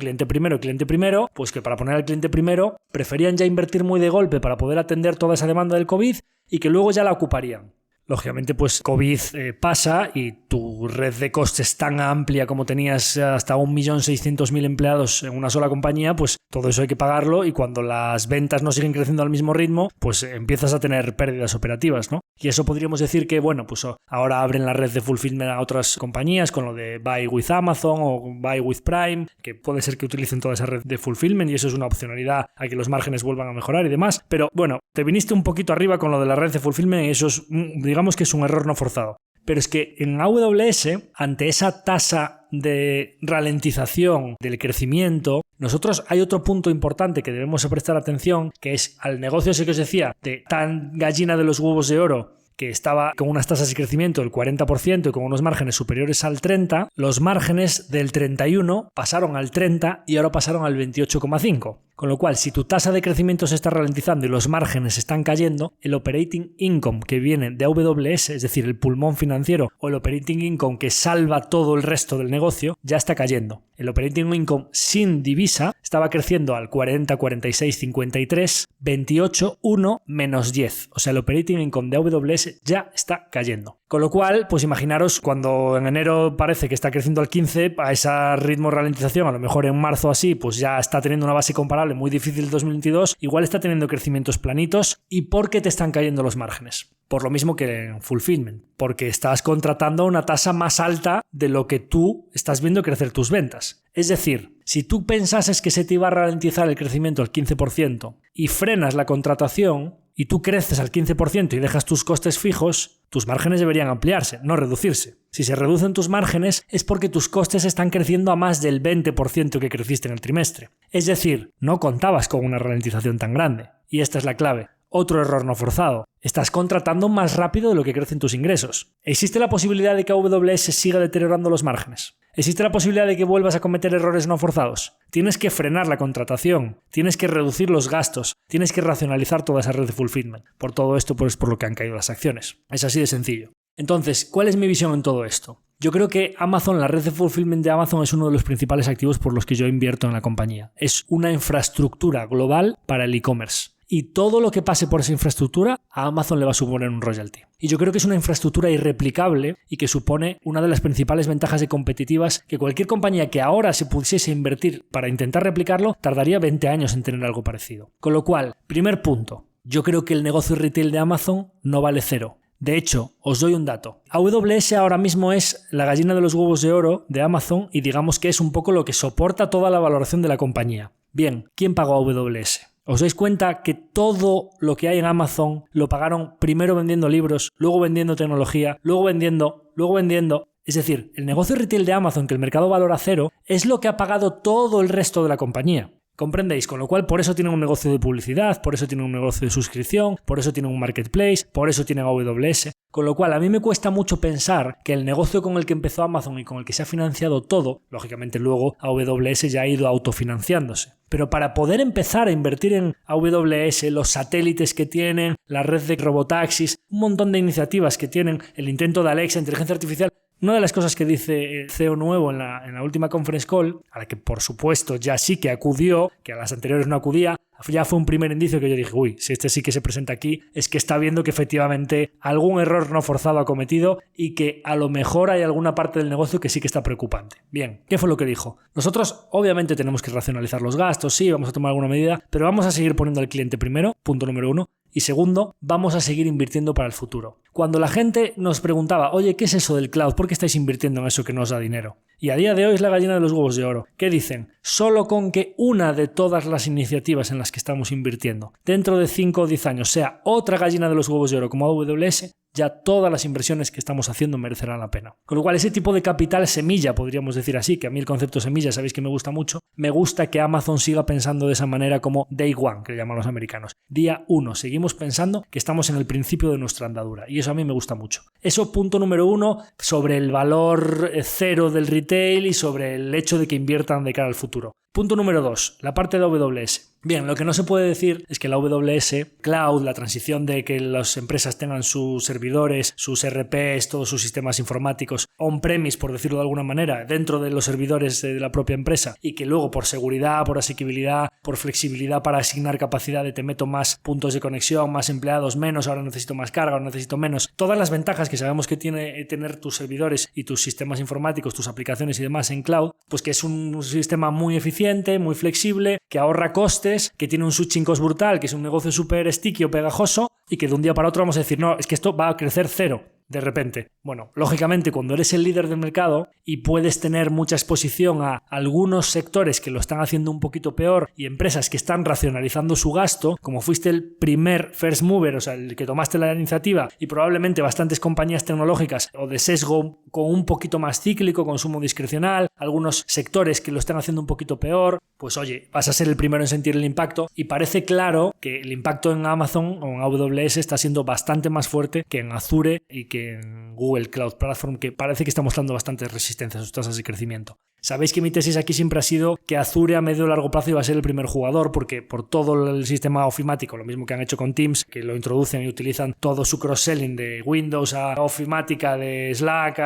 pues que para poner al cliente primero preferían ya invertir muy de golpe para poder atender toda esa demanda del COVID y que luego ya la ocuparían. Lógicamente, pues COVID pasa y tu red de costes tan amplia como tenías hasta 1.600.000 empleados en una sola compañía, pues todo eso hay que pagarlo y cuando las ventas no siguen creciendo al mismo ritmo, pues empiezas a tener pérdidas operativas, ¿no? Y eso podríamos decir que, bueno, pues ahora abren la red de fulfillment a otras compañías con lo de Buy with Amazon o Buy with Prime, que puede ser que utilicen toda esa red de fulfillment y eso es una opcionalidad a que los márgenes vuelvan a mejorar y demás. Pero bueno, te viniste un poquito arriba con lo de la red de fulfillment y eso es, digamos que es un error no forzado. Pero es que en AWS, ante esa tasa de ralentización del crecimiento, nosotros hay otro punto importante que debemos prestar atención, que es al negocio ese que os decía, de tan gallina de los huevos de oro, que estaba con unas tasas de crecimiento del 40% y con unos márgenes superiores al 30%, los márgenes del 31% pasaron al 30% y ahora pasaron al 28,5%. Con lo cual, si tu tasa de crecimiento se está ralentizando y los márgenes están cayendo, el operating income que viene de AWS, es decir, el pulmón financiero o el operating income que salva todo el resto del negocio, ya está cayendo. El operating income sin divisa estaba creciendo al 40, 46, 53, 28, 1, menos 10. O sea, el operating income de AWS ya está cayendo. Con lo cual, pues imaginaros cuando en enero parece que está creciendo al 15, a ese ritmo de ralentización, a lo mejor en marzo así, pues ya está teniendo una base comparable probable, muy difícil el 2022, igual está teniendo crecimientos planitos y porque te están cayendo los márgenes. Por lo mismo que en fulfillment, porque estás contratando a una tasa más alta de lo que tú estás viendo crecer tus ventas. Es decir, si tú pensases que se te iba a ralentizar el crecimiento al 15% y frenas la contratación y tú creces al 15% y dejas tus costes fijos, tus márgenes deberían ampliarse, no reducirse. Si se reducen tus márgenes es porque tus costes están creciendo a más del 20% que creciste en el trimestre. Es decir, no contabas con una ralentización tan grande. Y esta es la clave. Otro error no forzado. Estás contratando más rápido de lo que crecen tus ingresos. ¿Existe la posibilidad de que AWS siga deteriorando los márgenes? ¿Existe la posibilidad de que vuelvas a cometer errores no forzados? Tienes que frenar la contratación, tienes que reducir los gastos, tienes que racionalizar toda esa red de fulfillment. Por todo esto, pues por lo que han caído las acciones. Es así de sencillo. Entonces, ¿cuál es mi visión en todo esto? Yo creo que Amazon, la red de fulfillment de Amazon es uno de los principales activos por los que yo invierto en la compañía. Es una infraestructura global para el e-commerce. Y todo lo que pase por esa infraestructura, a Amazon le va a suponer un royalty. Y yo creo que es una infraestructura irreplicable y que supone una de las principales ventajas competitivas que cualquier compañía que ahora se pudiese invertir para intentar replicarlo, tardaría 20 años en tener algo parecido. Con lo cual, primer punto, yo creo que el negocio retail de Amazon no vale cero. De hecho, os doy un dato. AWS ahora mismo es la gallina de los huevos de oro de Amazon y digamos que es un poco lo que soporta toda la valoración de la compañía. Bien, ¿quién pagó a AWS? ¿Os dais cuenta que todo lo que hay en Amazon lo pagaron primero vendiendo libros, luego vendiendo tecnología, luego vendiendo? Es decir, el negocio retail de Amazon, que el mercado valora cero, es lo que ha pagado todo el resto de la compañía. ¿Comprendéis? Con lo cual, por eso tienen un negocio de publicidad, por eso tienen un negocio de suscripción, por eso tienen un marketplace, por eso tienen AWS. Con lo cual, a mí me cuesta mucho pensar que el negocio con el que empezó Amazon y con el que se ha financiado todo, lógicamente luego AWS ya ha ido autofinanciándose. Pero para poder empezar a invertir en AWS, los satélites que tienen, la red de robotaxis, un montón de iniciativas que tienen, el intento de Alexa, inteligencia artificial. Una de las cosas que dice el CEO nuevo en la última conference call, a la que por supuesto ya sí que acudió, que a las anteriores no acudía, ya fue un primer indicio que yo dije, uy, si este sí que se presenta aquí, es que está viendo que efectivamente algún error no forzado ha cometido y que a lo mejor hay alguna parte del negocio que sí que está preocupante. Bien, ¿qué fue lo que dijo? Nosotros obviamente tenemos que racionalizar los gastos, sí, vamos a tomar alguna medida, pero vamos a seguir poniendo al cliente primero, punto número 1. Y segundo, vamos a seguir invirtiendo para el futuro. Cuando la gente nos preguntaba, oye, ¿qué es eso del cloud? ¿Por qué estáis invirtiendo en eso que no os da dinero? Y a día de hoy es la gallina de los huevos de oro. ¿Qué dicen? Solo con que una de todas las iniciativas en las que estamos invirtiendo dentro de 5 o 10 años sea otra gallina de los huevos de oro como AWS, ya todas las inversiones que estamos haciendo merecerán la pena. Con lo cual, ese tipo de capital semilla, podríamos decir así, que a mí el concepto semilla sabéis que me gusta mucho, me gusta que Amazon siga pensando de esa manera como day one, que le llaman los americanos. Día 1, seguimos pensando que estamos en el principio de nuestra andadura y eso a mí me gusta mucho. Eso, punto número 1, sobre el valor cero del retail y sobre el hecho de que inviertan de cara al futuro. Punto número 2, la parte de AWS. Bien, lo que no se puede decir es que la AWS Cloud, la transición de que las empresas tengan sus servidores, sus RPs, todos sus sistemas informáticos on-premise, por decirlo de alguna manera, dentro de los servidores de la propia empresa y que luego por seguridad, por asequibilidad, por flexibilidad para asignar capacidad de te meto más puntos de conexión, más empleados, menos, ahora necesito más carga, ahora necesito menos. Todas las ventajas que sabemos que tiene tener tus servidores y tus sistemas informáticos, tus aplicaciones y demás en cloud, pues que es un sistema muy eficiente, muy flexible, que ahorra costes, que tiene un switching cost brutal, que es un negocio súper sticky o pegajoso y que de un día para otro vamos a decir, no, es que esto va a crecer cero de repente. Bueno, lógicamente cuando eres el líder del mercado y puedes tener mucha exposición a algunos sectores que lo están haciendo un poquito peor y empresas que están racionalizando su gasto, como fuiste el primer first mover, o sea, el que tomaste la iniciativa y probablemente bastantes compañías tecnológicas o de sesgo con un poquito más cíclico, consumo discrecional, algunos sectores que lo están haciendo un poquito peor, pues oye, vas a ser el primero en sentir el impacto y parece claro que el impacto en Amazon o en AWS está siendo bastante más fuerte que en Azure y que en Google Cloud Platform, que parece que está mostrando bastante resistencia a sus tasas de crecimiento. Sabéis que mi tesis aquí siempre ha sido que Azure a medio o largo plazo iba a ser el primer jugador porque por todo el sistema ofimático, lo mismo que han hecho con Teams, que lo introducen y utilizan todo su cross-selling de Windows a ofimática, de Slack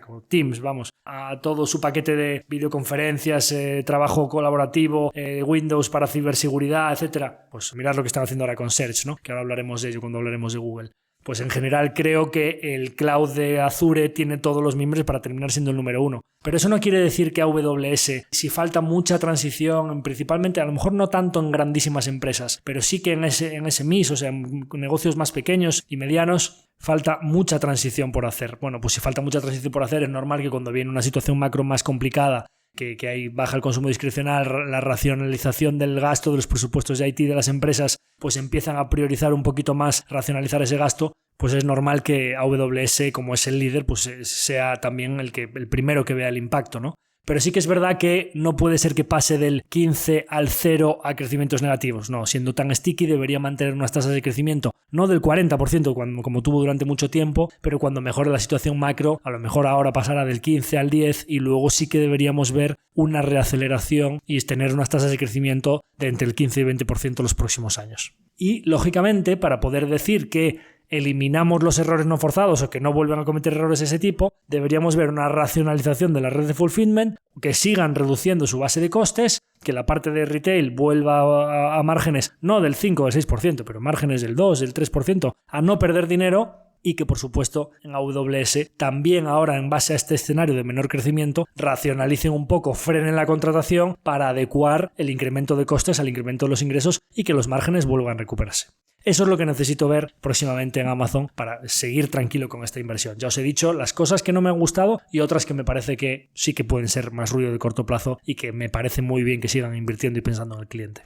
o Teams, vamos, a todo su paquete de videoconferencias, trabajo colaborativo, Windows para ciberseguridad, etcétera. Pues mirad lo que están haciendo ahora con Search, ¿no? Que ahora hablaremos de ello cuando hablaremos de Google. pues en general creo que el cloud de Azure tiene todos los mimbres para terminar siendo el número 1. Pero eso no quiere decir que AWS, si falta mucha transición, principalmente, a lo mejor no tanto en grandísimas empresas, pero sí que en ese MIS, o sea, en negocios más pequeños y medianos, falta mucha transición por hacer. Bueno, pues si falta mucha transición por hacer, es normal que cuando viene una situación macro más complicada, que ahí baja el consumo discrecional, la racionalización del gasto de los presupuestos de IT de las empresas, pues empiezan a priorizar un poquito más, racionalizar ese gasto, pues es normal que AWS, como es el líder, pues sea también el primero que vea el impacto, ¿no? Pero sí que es verdad que no puede ser que pase del 15 al 0 a crecimientos negativos. No, siendo tan sticky debería mantener unas tasas de crecimiento, no del 40% como tuvo durante mucho tiempo, pero cuando mejore la situación macro, a lo mejor ahora pasará del 15 al 10 y luego sí que deberíamos ver una reaceleración y tener unas tasas de crecimiento de entre el 15 y 20% los próximos años. Y, lógicamente, para poder decir que eliminamos los errores no forzados o que no vuelvan a cometer errores de ese tipo, deberíamos ver una racionalización de la red de fulfillment, que sigan reduciendo su base de costes, que la parte de retail vuelva a márgenes no del 5 o del 6%, pero márgenes del 2, del 3%, a no perder dinero, y que por supuesto en AWS también ahora, en base a este escenario de menor crecimiento, racionalicen un poco, frenen la contratación para adecuar el incremento de costes al incremento de los ingresos y que los márgenes vuelvan a recuperarse. Eso es lo que necesito ver próximamente en Amazon para seguir tranquilo con esta inversión. Ya os he dicho las cosas que no me han gustado y otras que me parece que sí que pueden ser más ruido de corto plazo y que me parece muy bien que sigan invirtiendo y pensando en el cliente.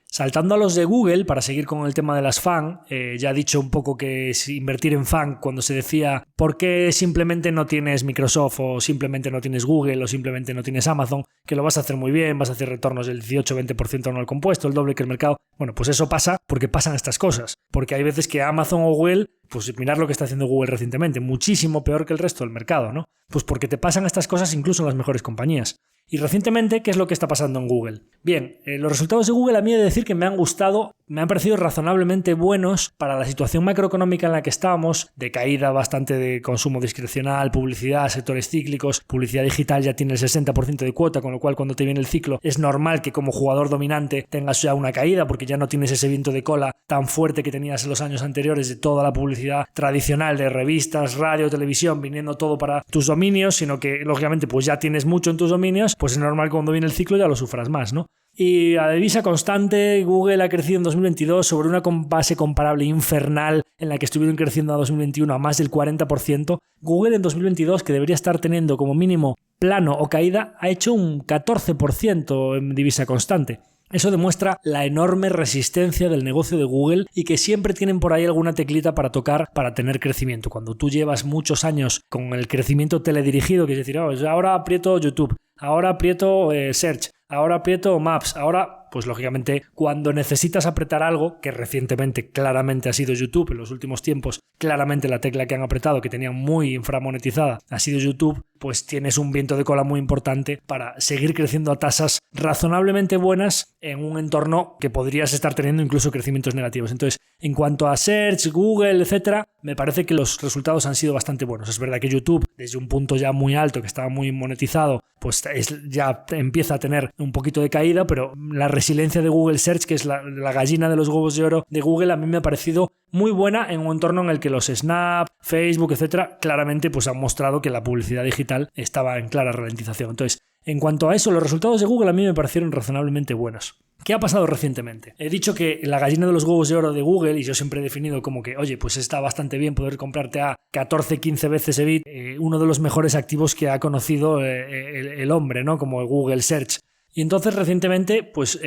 Saltando a los de Google, para seguir con el tema de las FAANG, ya he dicho un poco que es invertir en FAANG cuando se decía ¿por qué simplemente no tienes Microsoft o simplemente no tienes Google o simplemente no tienes Amazon? Que lo vas a hacer muy bien, vas a hacer retornos del 18-20% anual compuesto, el doble que el mercado. Bueno, pues eso pasa porque pasan estas cosas. Porque hay veces que Amazon o Google, pues mirad lo que está haciendo Google recientemente, muchísimo peor que el resto del mercado, ¿no? Pues porque te pasan estas cosas incluso en las mejores compañías. Y recientemente, ¿qué es lo que está pasando en Google? Bien, los resultados de Google a mí he de decir que me han gustado, me han parecido razonablemente buenos para la situación macroeconómica en la que estábamos, de caída bastante de consumo discrecional, publicidad, sectores cíclicos, publicidad digital ya tiene el 60% de cuota, con lo cual cuando te viene el ciclo es normal que como jugador dominante tengas ya una caída porque ya no tienes ese viento de cola tan fuerte que tenías en los años anteriores de toda la publicidad tradicional de revistas, radio, televisión, viniendo todo para tus dominios, sino que lógicamente pues ya tienes mucho en tus dominios, pues es normal que cuando viene el ciclo ya lo sufras más, ¿no? Y a divisa constante, Google ha crecido en 2022 sobre una base comparable infernal en la que estuvieron creciendo a 2021 a más del 40%. Google en 2022, que debería estar teniendo como mínimo plano o caída, ha hecho un 14% en divisa constante. Eso demuestra la enorme resistencia del negocio de Google y que siempre tienen por ahí alguna teclita para tocar para tener crecimiento. Cuando tú llevas muchos años con el crecimiento teledirigido, que es decir, ahora aprieto YouTube, ahora aprieto Search, ahora aprieto Maps, ahora, pues lógicamente, cuando necesitas apretar algo, que recientemente claramente ha sido YouTube, en los últimos tiempos, claramente la tecla que han apretado, que tenían muy inframonetizada, ha sido YouTube, pues tienes un viento de cola muy importante para seguir creciendo a tasas razonablemente buenas en un entorno que podrías estar teniendo incluso crecimientos negativos. Entonces, en cuanto a Search, Google, etcétera, me parece que los resultados han sido bastante buenos. Es verdad que YouTube, desde un punto ya muy alto, que estaba muy monetizado, pues ya empieza a tener un poquito de caída, pero la resiliencia de Google Search, que es la gallina de los huevos de oro de Google, a mí me ha parecido muy buena en un entorno en el que los Snap, Facebook, etcétera, claramente pues han mostrado que la publicidad digital estaba en clara ralentización. Entonces, en cuanto a eso, los resultados de Google a mí me parecieron razonablemente buenos. ¿Qué ha pasado recientemente? He dicho que la gallina de los huevos de oro de Google, y yo siempre he definido como que, oye, pues está bastante bien poder comprarte a 14-15 veces EBIT, uno de los mejores activos que ha conocido el hombre, ¿no? Como el Google Search. Y entonces recientemente pues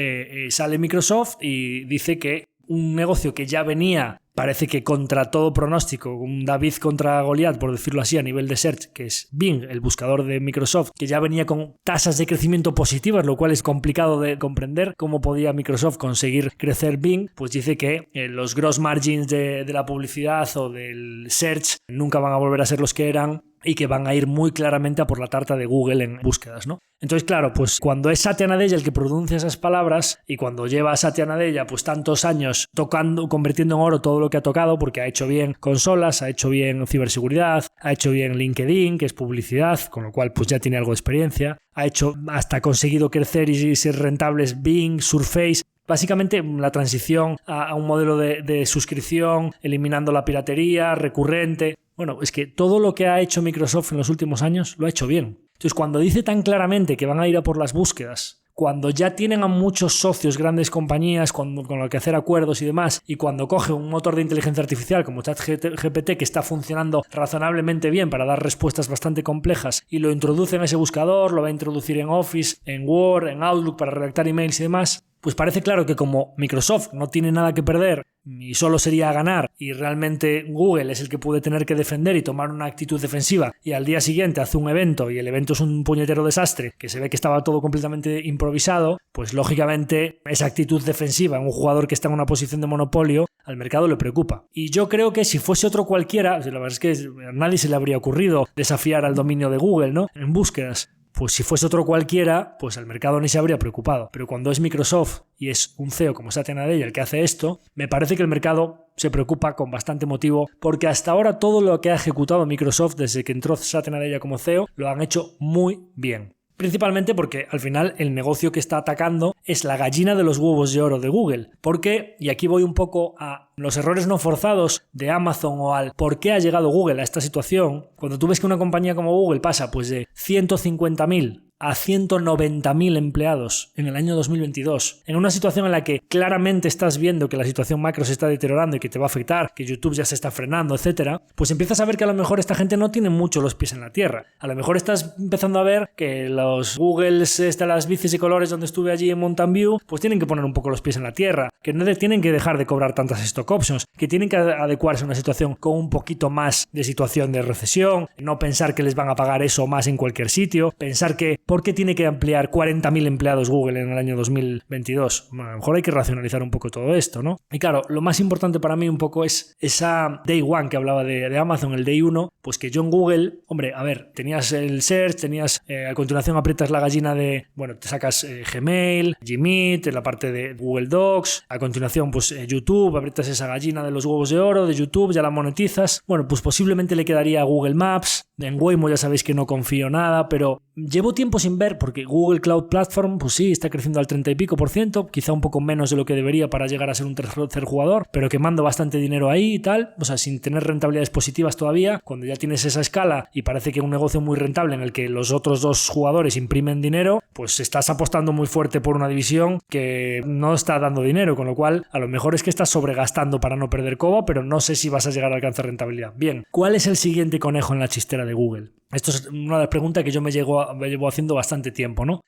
sale Microsoft y dice que un negocio que ya venía, parece que contra todo pronóstico, un David contra Goliat, por decirlo así, a nivel de search, que es Bing, el buscador de Microsoft, que ya venía con tasas de crecimiento positivas, lo cual es complicado de comprender cómo podía Microsoft conseguir crecer Bing, pues dice que los gross margins de la publicidad o del search nunca van a volver a ser los que eran y que van a ir muy claramente a por la tarta de Google en búsquedas, ¿no? Entonces, claro, pues cuando es Satya Nadella el que pronuncia esas palabras y cuando lleva a Satya Nadella pues tantos años tocando, convirtiendo en oro todo lo que ha tocado, porque ha hecho bien consolas, ha hecho bien ciberseguridad, ha hecho bien LinkedIn, que es publicidad, con lo cual pues ya tiene algo de experiencia, ha hecho hasta conseguido crecer y ser rentables Bing, Surface. Básicamente la transición a un modelo de suscripción, eliminando la piratería, recurrente. Bueno, es que todo lo que ha hecho Microsoft en los últimos años lo ha hecho bien. Entonces, cuando dice tan claramente que van a ir a por las búsquedas, cuando ya tienen a muchos socios, grandes compañías con los que hacer acuerdos y demás, y cuando coge un motor de inteligencia artificial como ChatGPT que está funcionando razonablemente bien para dar respuestas bastante complejas y lo introduce en ese buscador, lo va a introducir en Office, en Word, en Outlook para redactar emails y demás, pues parece claro que como Microsoft no tiene nada que perder y solo sería ganar, y realmente Google es el que puede tener que defender y tomar una actitud defensiva, y al día siguiente hace un evento y el evento es un puñetero desastre, que se ve que estaba todo completamente improvisado, pues lógicamente esa actitud defensiva en un jugador que está en una posición de monopolio al mercado le preocupa. Y yo creo que si fuese otro cualquiera, la verdad es que a nadie se le habría ocurrido desafiar al dominio de Google, ¿no?, en búsquedas. Pues si fuese otro cualquiera, pues el mercado ni se habría preocupado. Pero cuando es Microsoft y es un CEO como Satya Nadella el que hace esto, me parece que el mercado se preocupa con bastante motivo, porque hasta ahora todo lo que ha ejecutado Microsoft desde que entró Satya Nadella como CEO lo han hecho muy bien. Principalmente porque al final el negocio que está atacando es la gallina de los huevos de oro de Google. Porque, y aquí voy un poco a los errores no forzados de Amazon o al por qué ha llegado Google a esta situación, cuando tú ves que una compañía como Google pasa pues de 150.000 a 190.000 empleados en el año 2022, en una situación en la que claramente estás viendo que la situación macro se está deteriorando y que te va a afectar, que YouTube ya se está frenando, etcétera, pues empiezas a ver que a lo mejor esta gente no tiene mucho los pies en la tierra. A lo mejor estás empezando a ver que los Googles, las bicis de colores donde estuve allí en Mountain View, pues tienen que poner un poco los pies en la tierra, que no tienen que dejar de cobrar tantas stock options, que tienen que adecuarse a una situación con un poquito más de situación de recesión, no pensar que les van a pagar eso más en cualquier sitio, pensar que ¿por qué tiene que ampliar 40.000 empleados Google en el año 2022? Bueno, a lo mejor hay que racionalizar un poco todo esto, ¿no? Y claro, lo más importante para mí un poco es esa Day One que hablaba de Amazon, el Day 1, pues que yo en Google, hombre, a ver, tenías el search, tenías, a continuación aprietas la gallina de, bueno, te sacas Gmail, Gmeet, en la parte de Google Docs, a continuación pues YouTube, aprietas esa gallina de los huevos de oro de YouTube, ya la monetizas, bueno, pues posiblemente le quedaría a Google Maps, en Waymo ya sabéis que no confío nada, pero llevo tiempo sin ver, porque Google Cloud Platform, pues sí, está creciendo al 30 y pico %, quizá un poco menos de lo que debería para llegar a ser un tercer jugador, pero quemando bastante dinero ahí y tal, o sea, sin tener rentabilidades positivas todavía. Cuando ya tienes esa escala y parece que un negocio muy rentable en el que los otros dos jugadores imprimen dinero, pues estás apostando muy fuerte por una división que no está dando dinero, con lo cual a lo mejor es que estás sobregastando para no perder coba, pero no sé si vas a llegar a alcanzar rentabilidad. Bien, ¿cuál es el siguiente conejo en la chistera de Google? Esto es una de las preguntas que yo me llevo haciendo bastante tiempo, ¿no?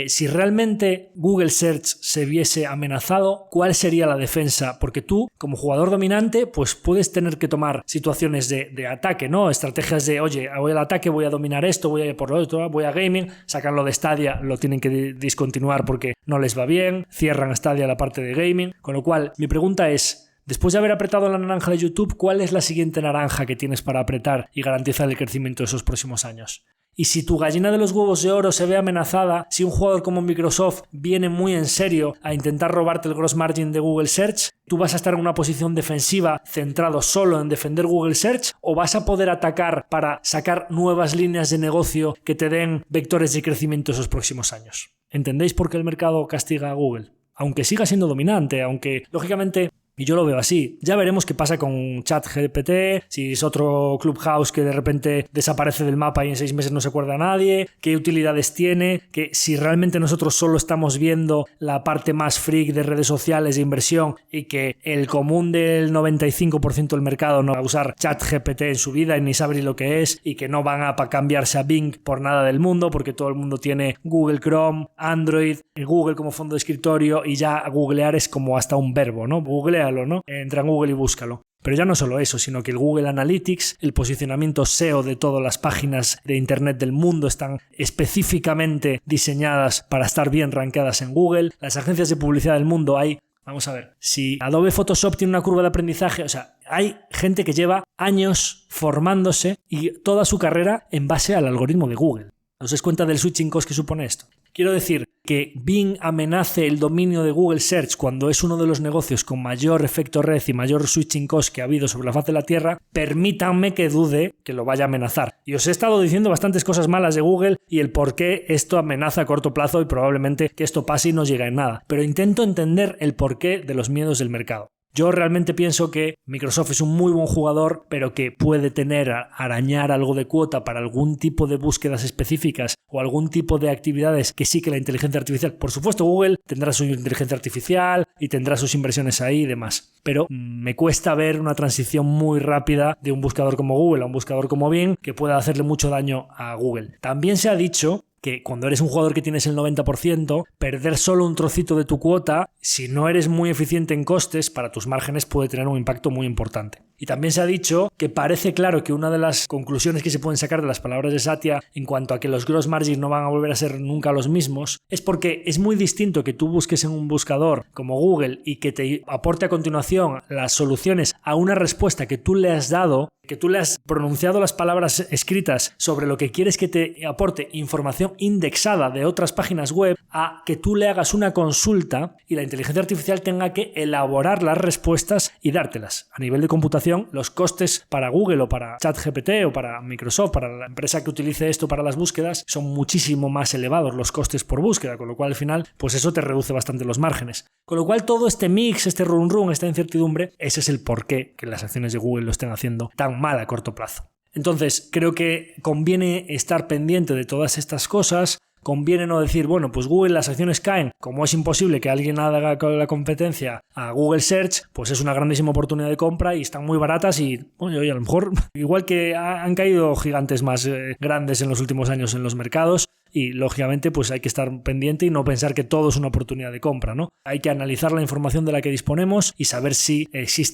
Si realmente Google Search se viese amenazado, ¿cuál sería la defensa? Porque tú, como jugador dominante, pues puedes tener que tomar situaciones de ataque, ¿no? Estrategias de, oye, voy al ataque, voy a dominar esto, voy a ir por lo otro, voy a gaming, sacarlo de Stadia, lo tienen que discontinuar porque no les va bien, cierran Stadia la parte de gaming, con lo cual mi pregunta es, después de haber apretado la naranja de YouTube, ¿cuál es la siguiente naranja que tienes para apretar y garantizar el crecimiento de esos próximos años? Y si tu gallina de los huevos de oro se ve amenazada, si un jugador como Microsoft viene muy en serio a intentar robarte el gross margin de Google Search, ¿tú vas a estar en una posición defensiva centrado solo en defender Google Search o vas a poder atacar para sacar nuevas líneas de negocio que te den vectores de crecimiento esos próximos años? ¿Entendéis por qué el mercado castiga a Google? Aunque siga siendo dominante, aunque lógicamente... Y yo lo veo así. Ya veremos qué pasa con ChatGPT, si es otro Clubhouse que de repente desaparece del mapa y en 6 meses no se acuerda a nadie, qué utilidades tiene, que si realmente nosotros solo estamos viendo la parte más freak de redes sociales de inversión y que el común del 95% del mercado no va a usar ChatGPT en su vida y ni sabe lo que es y que no van a cambiarse a Bing por nada del mundo porque todo el mundo tiene Google Chrome, Android, Google como fondo de escritorio y ya googlear es como hasta un verbo, ¿no? Googlealo, ¿no? Entra en Google y búscalo. Pero ya no solo eso, sino que el Google Analytics, el posicionamiento SEO de todas las páginas de Internet del mundo están específicamente diseñadas para estar bien rankeadas en Google. Las agencias de publicidad del mundo hay... Vamos a ver, si Adobe Photoshop tiene una curva de aprendizaje, o sea, hay gente que lleva años formándose y toda su carrera en base al algoritmo de Google. ¿Os dais cuenta del switching cost que supone esto? Quiero decir, que Bing amenace el dominio de Google Search cuando es uno de los negocios con mayor efecto red y mayor switching cost que ha habido sobre la faz de la Tierra, permítanme que dude que lo vaya a amenazar. Y os he estado diciendo bastantes cosas malas de Google y el por qué esto amenaza a corto plazo y probablemente que esto pase y no llegue en nada. Pero intento entender el porqué de los miedos del mercado. Yo realmente pienso que Microsoft es un muy buen jugador, pero que puede arañar algo de cuota para algún tipo de búsquedas específicas o algún tipo de actividades que sí que la inteligencia artificial. Por supuesto, Google tendrá su inteligencia artificial y tendrá sus inversiones ahí y demás. Pero me cuesta ver una transición muy rápida de un buscador como Google a un buscador como Bing que pueda hacerle mucho daño a Google. También se ha dicho que cuando eres un jugador que tienes el 90%, perder solo un trocito de tu cuota, si no eres muy eficiente en costes, para tus márgenes puede tener un impacto muy importante. Y también se ha dicho que parece claro que una de las conclusiones que se pueden sacar de las palabras de Satya en cuanto a que los gross margins no van a volver a ser nunca los mismos, es porque es muy distinto que tú busques en un buscador como Google y que te aporte a continuación las soluciones a una respuesta que tú le has dado, que tú le has pronunciado las palabras escritas sobre lo que quieres que te aporte información indexada de otras páginas web, a que tú le hagas una consulta y la inteligencia artificial tenga que elaborar las respuestas y dártelas. A nivel de computación, los costes para Google o para ChatGPT o para Microsoft, para la empresa que utilice esto para las búsquedas, son muchísimo más elevados los costes por búsqueda, con lo cual al final pues eso te reduce bastante los márgenes. Con lo cual todo este mix, este run, esta incertidumbre, ese es el porqué que las acciones de Google lo estén haciendo tan mal a corto plazo. Entonces, creo que conviene estar pendiente de todas estas cosas. Conviene no decir, bueno, pues Google, las acciones caen, como es imposible que alguien haga la competencia a Google Search, pues es una grandísima oportunidad de compra y están muy baratas y, oye, a lo mejor, igual que han caído gigantes más grandes en los últimos años en los mercados, y lógicamente pues hay que estar pendiente y no pensar que todo es una oportunidad de compra, ¿no? Hay que analizar la información de la que disponemos y saber si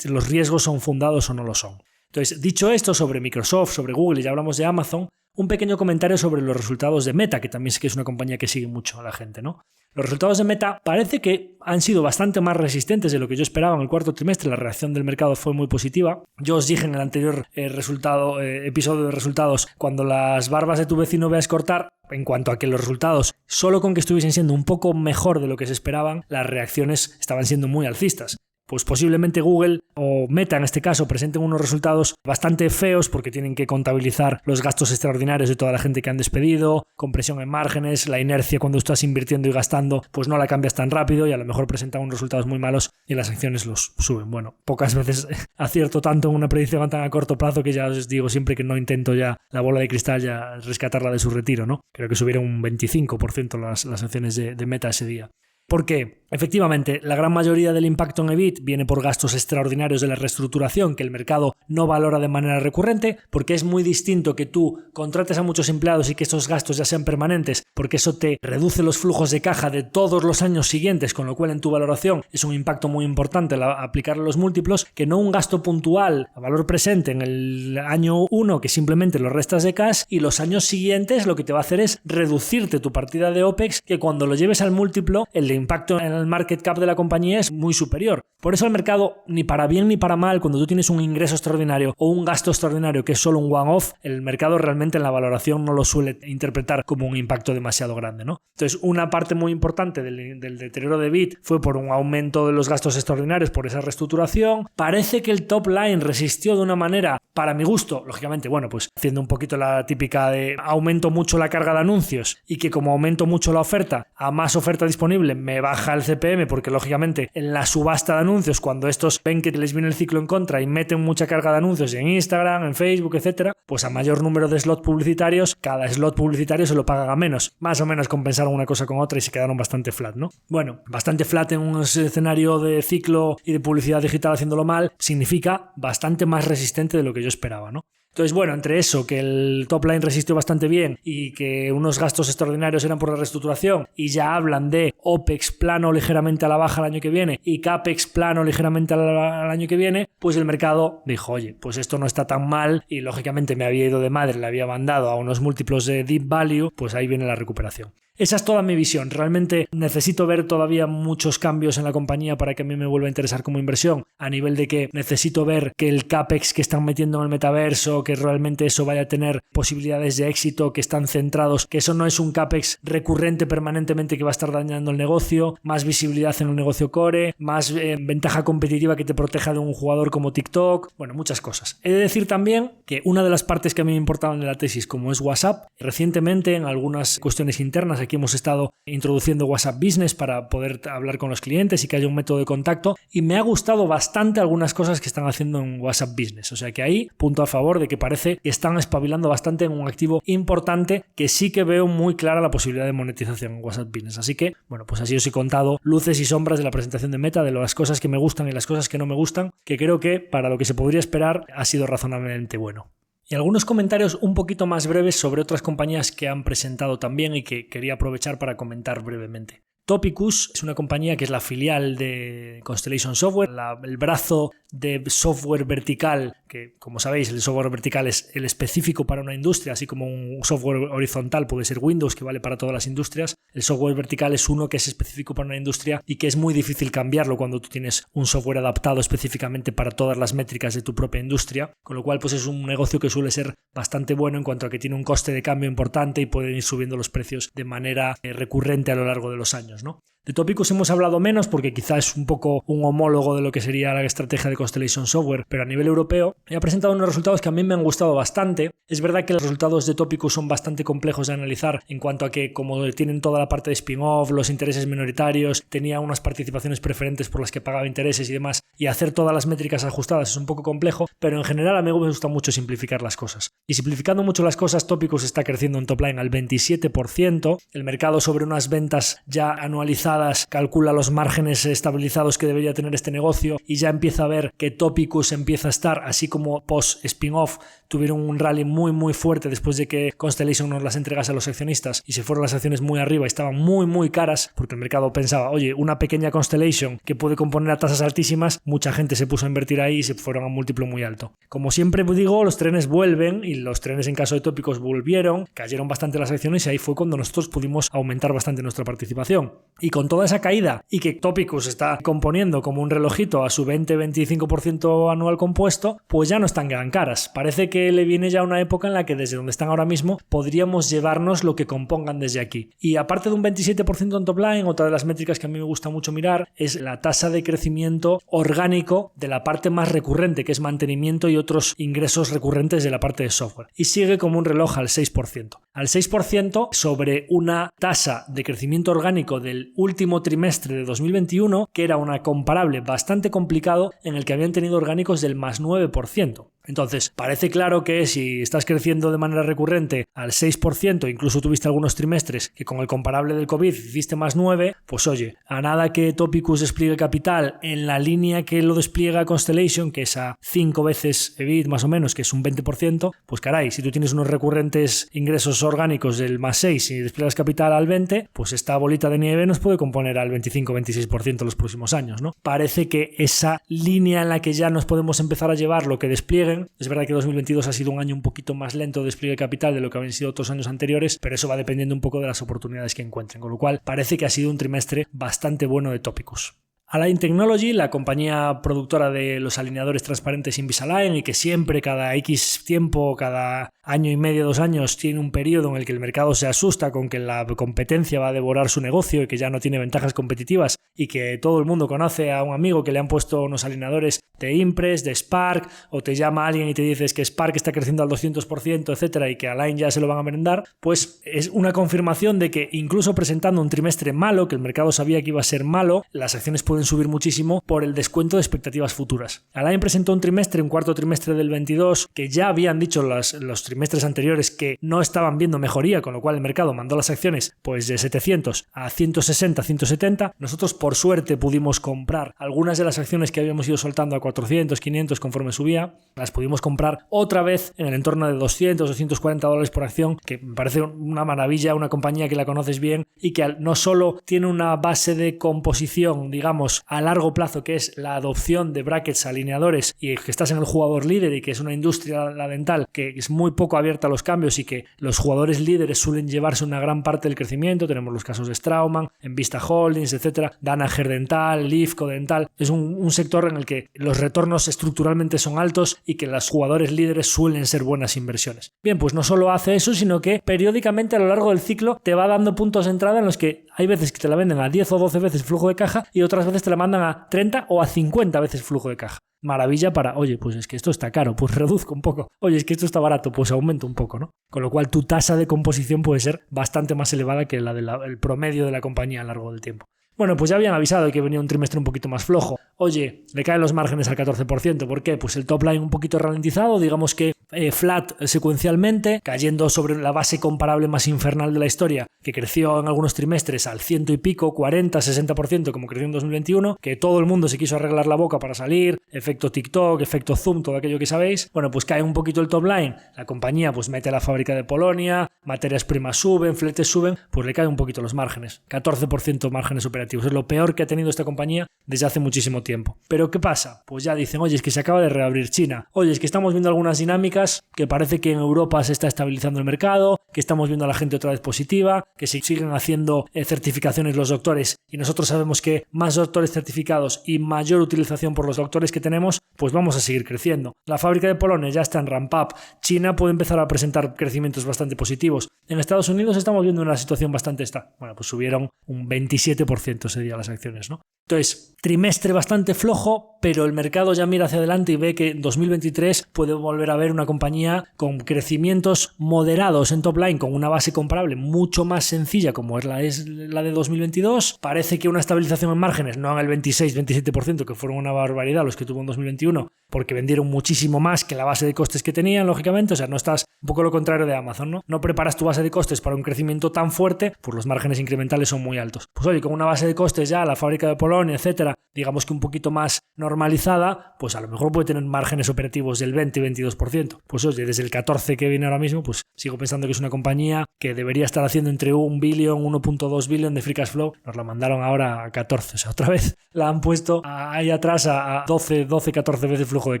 los riesgos son fundados o no lo son. Entonces, dicho esto sobre Microsoft, sobre Google y ya hablamos de Amazon, un pequeño comentario sobre los resultados de Meta, que también sé que es una compañía que sigue mucho a la gente, ¿no? Los resultados de Meta parece que han sido bastante más resistentes de lo que yo esperaba en el cuarto trimestre. La reacción del mercado fue muy positiva. Yo os dije en el anterior episodio de resultados, cuando las barbas de tu vecino veas cortar, en cuanto a que los resultados, solo con que estuviesen siendo un poco mejor de lo que se esperaban, las reacciones estaban siendo muy alcistas. Pues posiblemente Google o Meta en este caso presenten unos resultados bastante feos porque tienen que contabilizar los gastos extraordinarios de toda la gente que han despedido, compresión en márgenes, la inercia cuando estás invirtiendo y gastando pues no la cambias tan rápido y a lo mejor presentan unos resultados muy malos y las acciones los suben. Bueno, pocas veces acierto tanto en una predicción tan a corto plazo que ya os digo siempre que no intento ya la bola de cristal ya rescatarla de su retiro, ¿no? Creo que subieron un 25% las acciones de Meta ese día. Porque, efectivamente, la gran mayoría del impacto en EBIT viene por gastos extraordinarios de la reestructuración que el mercado no valora de manera recurrente, porque es muy distinto que tú contrates a muchos empleados y que estos gastos ya sean permanentes, porque eso te reduce los flujos de caja de todos los años siguientes, con lo cual en tu valoración es un impacto muy importante aplicarle los múltiplos, que no un gasto puntual a valor presente en el año 1 que simplemente lo restas de cash y los años siguientes lo que te va a hacer es reducirte tu partida de OPEX, que cuando lo lleves al múltiplo el impacto en el market cap de la compañía es muy superior. Por eso el mercado, ni para bien ni para mal, cuando tú tienes un ingreso extraordinario o un gasto extraordinario que es solo un one-off, el mercado realmente en la valoración no lo suele interpretar como un impacto demasiado grande, ¿no? Entonces, una parte muy importante del deterioro de EBIT fue por un aumento de los gastos extraordinarios por esa reestructuración. Parece que el top line resistió de una manera, para mi gusto, lógicamente, bueno, pues haciendo un poquito la típica de aumento mucho la carga de anuncios y que como aumento mucho la oferta, a más oferta disponible me baja el CPM porque lógicamente en la subasta de anuncios cuando estos ven que les viene el ciclo en contra y meten mucha carga de anuncios en Instagram, en Facebook, etcétera, pues a mayor número de slots publicitarios, cada slot publicitario se lo pagan a menos. Más o menos compensaron una cosa con otra y se quedaron bastante flat, ¿no? Bueno, bastante flat en un escenario de ciclo y de publicidad digital haciéndolo mal significa bastante más resistente de lo que yo esperaba, ¿no? Entonces, bueno, entre eso, que el top line resistió bastante bien y que unos gastos extraordinarios eran por la reestructuración y ya hablan de OPEX plano ligeramente a la baja el año que viene y CAPEX plano ligeramente al año que viene, pues el mercado dijo, oye, pues esto no está tan mal y lógicamente me había ido de madre, le había mandado a unos múltiplos de deep value, pues ahí viene la recuperación. esa es toda mi visión. Realmente necesito ver todavía muchos cambios en la compañía para que a mí me vuelva a interesar como inversión, a nivel de que necesito ver que el CAPEX que están metiendo en el metaverso, que realmente eso vaya a tener posibilidades de éxito, que están centrados, que eso no es un CAPEX recurrente permanentemente que va a estar dañando el negocio, más visibilidad en el negocio core, más ventaja competitiva que te proteja de un jugador como TikTok, bueno, muchas cosas. He de decir también que una de las partes que a mí me importaban de la tesis, como es WhatsApp, recientemente en algunas cuestiones internas aquí hemos estado introduciendo WhatsApp Business para poder hablar con los clientes y que haya un método de contacto, y me ha gustado bastante algunas cosas que están haciendo en WhatsApp Business, o sea que ahí punto a favor de que parece que están espabilando bastante en un activo importante que sí que veo muy clara la posibilidad de monetización en WhatsApp Business. Así que, bueno, pues así os he contado luces y sombras de la presentación de Meta, de las cosas que me gustan y las cosas que no me gustan, que creo que para lo que se podría esperar ha sido razonablemente bueno. Y algunos comentarios un poquito más breves sobre otras compañías que han presentado también y que quería aprovechar para comentar brevemente. Topicus es una compañía que es la filial de Constellation Software, el brazo de software vertical, que como sabéis el software vertical es el específico para una industria, así como un software horizontal puede ser Windows, que vale para todas las industrias. El software vertical es uno que es específico para una industria y que es muy difícil cambiarlo cuando tú tienes un software adaptado específicamente para todas las métricas de tu propia industria, con lo cual pues es un negocio que suele ser bastante bueno en cuanto a que tiene un coste de cambio importante y pueden ir subiendo los precios de manera recurrente a lo largo de los años, ¿no? De Topicus hemos hablado menos porque quizá es un poco un homólogo de lo que sería la estrategia de Constellation Software, pero a nivel europeo ha presentado unos resultados que a mí me han gustado bastante. Es verdad que los resultados de Topicus son bastante complejos de analizar en cuanto a que como tienen toda la parte de spin-off, los intereses minoritarios, tenía unas participaciones preferentes por las que pagaba intereses y demás, y hacer todas las métricas ajustadas es un poco complejo, pero en general a mí me gusta mucho simplificar las cosas. Y simplificando mucho las cosas, Topicus está creciendo en top line al 27%, el mercado sobre unas ventas ya anualizadas calcula los márgenes estabilizados que debería tener este negocio y ya empieza a ver que Topicus empieza a estar, así como post spin-off tuvieron un rally muy fuerte después de que Constellation nos las entregase a los accionistas y se fueron las acciones muy arriba y estaban muy caras porque el mercado pensaba, oye, una pequeña Constellation que puede componer a tasas altísimas, mucha gente se puso a invertir ahí y se fueron a un múltiplo muy alto. Como siempre digo, los trenes vuelven y los trenes en caso de Topicus volvieron, cayeron bastante las acciones y ahí fue cuando nosotros pudimos aumentar bastante nuestra participación. Y con toda esa caída y que Topicus está componiendo como un relojito a su 20-25% anual compuesto, pues ya no están gran caras. Parece que le viene ya una época en la que desde donde están ahora mismo podríamos llevarnos lo que compongan desde aquí. Y aparte de un 27% en top line, otra de las métricas que a mí me gusta mucho mirar es la tasa de crecimiento orgánico de la parte más recurrente, que es mantenimiento y otros ingresos recurrentes de la parte de software. Y sigue como un reloj al 6%. Al 6% sobre una tasa de crecimiento orgánico del último trimestre de 2021, que era una comparable bastante complicado en el que habían tenido orgánicos del más 9%. Entonces, parece claro que si estás creciendo de manera recurrente al 6%, incluso tuviste algunos trimestres que con el comparable del COVID hiciste más 9%, pues oye, a nada que Topicus despliegue capital en la línea que lo despliega Constellation, que es a 5 veces EBIT más o menos, que es un 20%, pues caray, si tú tienes unos recurrentes ingresos orgánicos del más 6 y despliegas capital al 20%, pues esta bolita de nieve nos puede componer al 25-26% los próximos años, ¿no? Parece que esa línea en la que ya nos podemos empezar a llevar lo que desplieguen. Es verdad que 2022 ha sido un año un poquito más lento de despliegue de capital de lo que habían sido otros años anteriores, pero eso va dependiendo un poco de las oportunidades que encuentren, con lo cual parece que ha sido un trimestre bastante bueno de Topicus. Align Technology, la compañía productora de los alineadores transparentes Invisalign y que siempre cada X tiempo, cada año y medio, 2 años, tiene un periodo en el que el mercado se asusta con que la competencia va a devorar su negocio y que ya no tiene ventajas competitivas y que todo el mundo conoce a un amigo que le han puesto unos alineadores de Impress, de Spark, o te llama alguien y te dices que Spark está creciendo al 200%, etcétera, y que Align ya se lo van a merendar, pues es una confirmación de que incluso presentando un trimestre malo, que el mercado sabía que iba a ser malo, las acciones pueden subir muchísimo por el descuento de expectativas futuras. Align presentó un cuarto trimestre del 22, que ya habían dicho los trimestres anteriores que no estaban viendo mejoría, con lo cual el mercado mandó las acciones pues de 700 a 160, 170. Nosotros por suerte pudimos comprar algunas de las acciones que habíamos ido soltando a 400, 500 conforme subía, las pudimos comprar otra vez en el entorno de 200, 240 dólares por acción, que me parece una maravilla, una compañía que la conoces bien y que no solo tiene una base de composición, digamos, a largo plazo, que es la adopción de brackets alineadores y que estás en el jugador líder y que es una industria, la dental, que es muy poco abierta a los cambios y que los jugadores líderes suelen llevarse una gran parte del crecimiento. Tenemos los casos de Straumann, Envista Holdings, etcétera, Danaher Dental, Lifco Dental. Es un sector en el que los retornos estructuralmente son altos y que los jugadores líderes suelen ser buenas inversiones. Bien, pues no solo hace eso, sino que periódicamente a lo largo del ciclo te va dando puntos de entrada en los que hay veces que te la venden a 10 o 12 veces flujo de caja y otras veces te la mandan a 30 o a 50 veces flujo de caja. Maravilla para, oye, pues es que esto está caro, pues reduzco un poco. Oye, es que esto está barato, pues aumento un poco, ¿no? Con lo cual tu tasa de composición puede ser bastante más elevada que la del promedio de la compañía a lo largo del tiempo. Bueno, pues ya habían avisado de que venía un trimestre un poquito más flojo. Oye, le caen los márgenes al 14%. ¿Por qué? Pues el top line un poquito ralentizado, digamos que flat secuencialmente, cayendo sobre la base comparable más infernal de la historia, que creció en algunos trimestres al 100 y pico, 40, 60% como creció en 2021, que todo el mundo se quiso arreglar la boca para salir, efecto TikTok, efecto Zoom, todo aquello que sabéis. Bueno, pues cae un poquito el top line, la compañía pues mete la fábrica de Polonia, materias primas suben, fletes suben, pues le caen un poquito los márgenes, 14% márgenes operativos, es lo peor que ha tenido esta compañía desde hace muchísimo tiempo. ¿Pero qué pasa? Pues ya dicen, oye, es que se acaba de reabrir China, oye, es que estamos viendo algunas dinámicas que parece que en Europa se está estabilizando el mercado, que estamos viendo a la gente otra vez positiva, que se siguen haciendo certificaciones los doctores y nosotros sabemos que más doctores certificados y mayor utilización por los doctores que tenemos, pues vamos a seguir creciendo. La fábrica de Polonia ya está en ramp up, China puede empezar a presentar crecimientos bastante positivos. En Estados Unidos estamos viendo una situación bastante bueno, pues subieron un 27% ese día las acciones, ¿no? Entonces, trimestre bastante flojo, pero el mercado ya mira hacia adelante y ve que en 2023 puede volver a ver una compañía con crecimientos moderados en top line, con una base comparable mucho más sencilla como es la de 2022. Parece que una estabilización en márgenes, no en el 26-27%, que fueron una barbaridad los que tuvo en 2021, porque vendieron muchísimo más que la base de costes que tenían, lógicamente. O sea, no estás un poco lo contrario de Amazon, ¿no? No preparas tu base de costes para un crecimiento tan fuerte, pues los márgenes incrementales son muy altos. Pues oye, con una base de costes ya, la fábrica de Polonia, etcétera, digamos que un poquito más normalizada, pues a lo mejor puede tener márgenes operativos del 20-22%. Pues oye, desde el 14 que viene ahora mismo, pues sigo pensando que es una compañía que debería estar haciendo entre 1 billón, 1.2 billón de free cash flow. Nos la mandaron ahora a 14, o sea, otra vez la han puesto ahí atrás a 12, 14 veces flujo de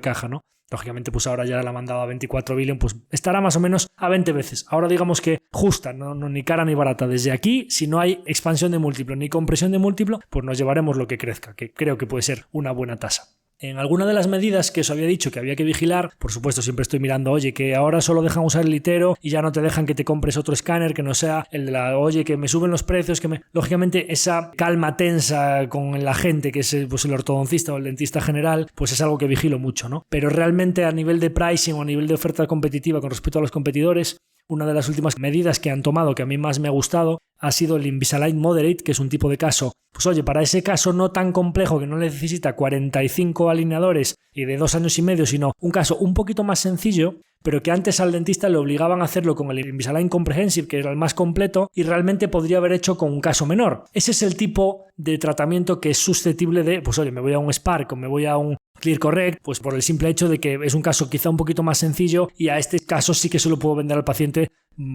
caja, ¿no? Lógicamente, pues ahora ya la han mandado a 24 billion, pues estará más o menos a 20 veces. Ahora digamos que justa, no ni cara ni barata. Desde aquí, si no hay expansión de múltiplo ni compresión de múltiplo, pues nos llevaremos lo que crezca, que creo que puede ser una buena tasa. En alguna de las medidas que os había dicho que había que vigilar, por supuesto siempre estoy mirando, oye, que ahora solo dejan usar el litero y ya no te dejan que te compres otro escáner que no sea el de oye, que me suben los precios, Lógicamente esa calma tensa con la gente que es pues el ortodoncista o el dentista general, pues es algo que vigilo mucho, ¿no? Pero realmente a nivel de pricing o a nivel de oferta competitiva con respecto a los competidores, una de las últimas medidas que han tomado que a mí más me ha gustado ha sido el Invisalign Moderate, que es un tipo de caso. Pues oye, para ese caso no tan complejo que no necesita 45 alineadores y de 2 años y medio, sino un caso un poquito más sencillo, pero que antes al dentista le obligaban a hacerlo con el Invisalign Comprehensive, que era el más completo, y realmente podría haber hecho con un caso menor. Ese es el tipo de tratamiento que es susceptible de, pues oye, me voy a un Spark o me voy a un ClearCorrect, pues por el simple hecho de que es un caso quizá un poquito más sencillo y a este caso sí que se lo puedo vender al paciente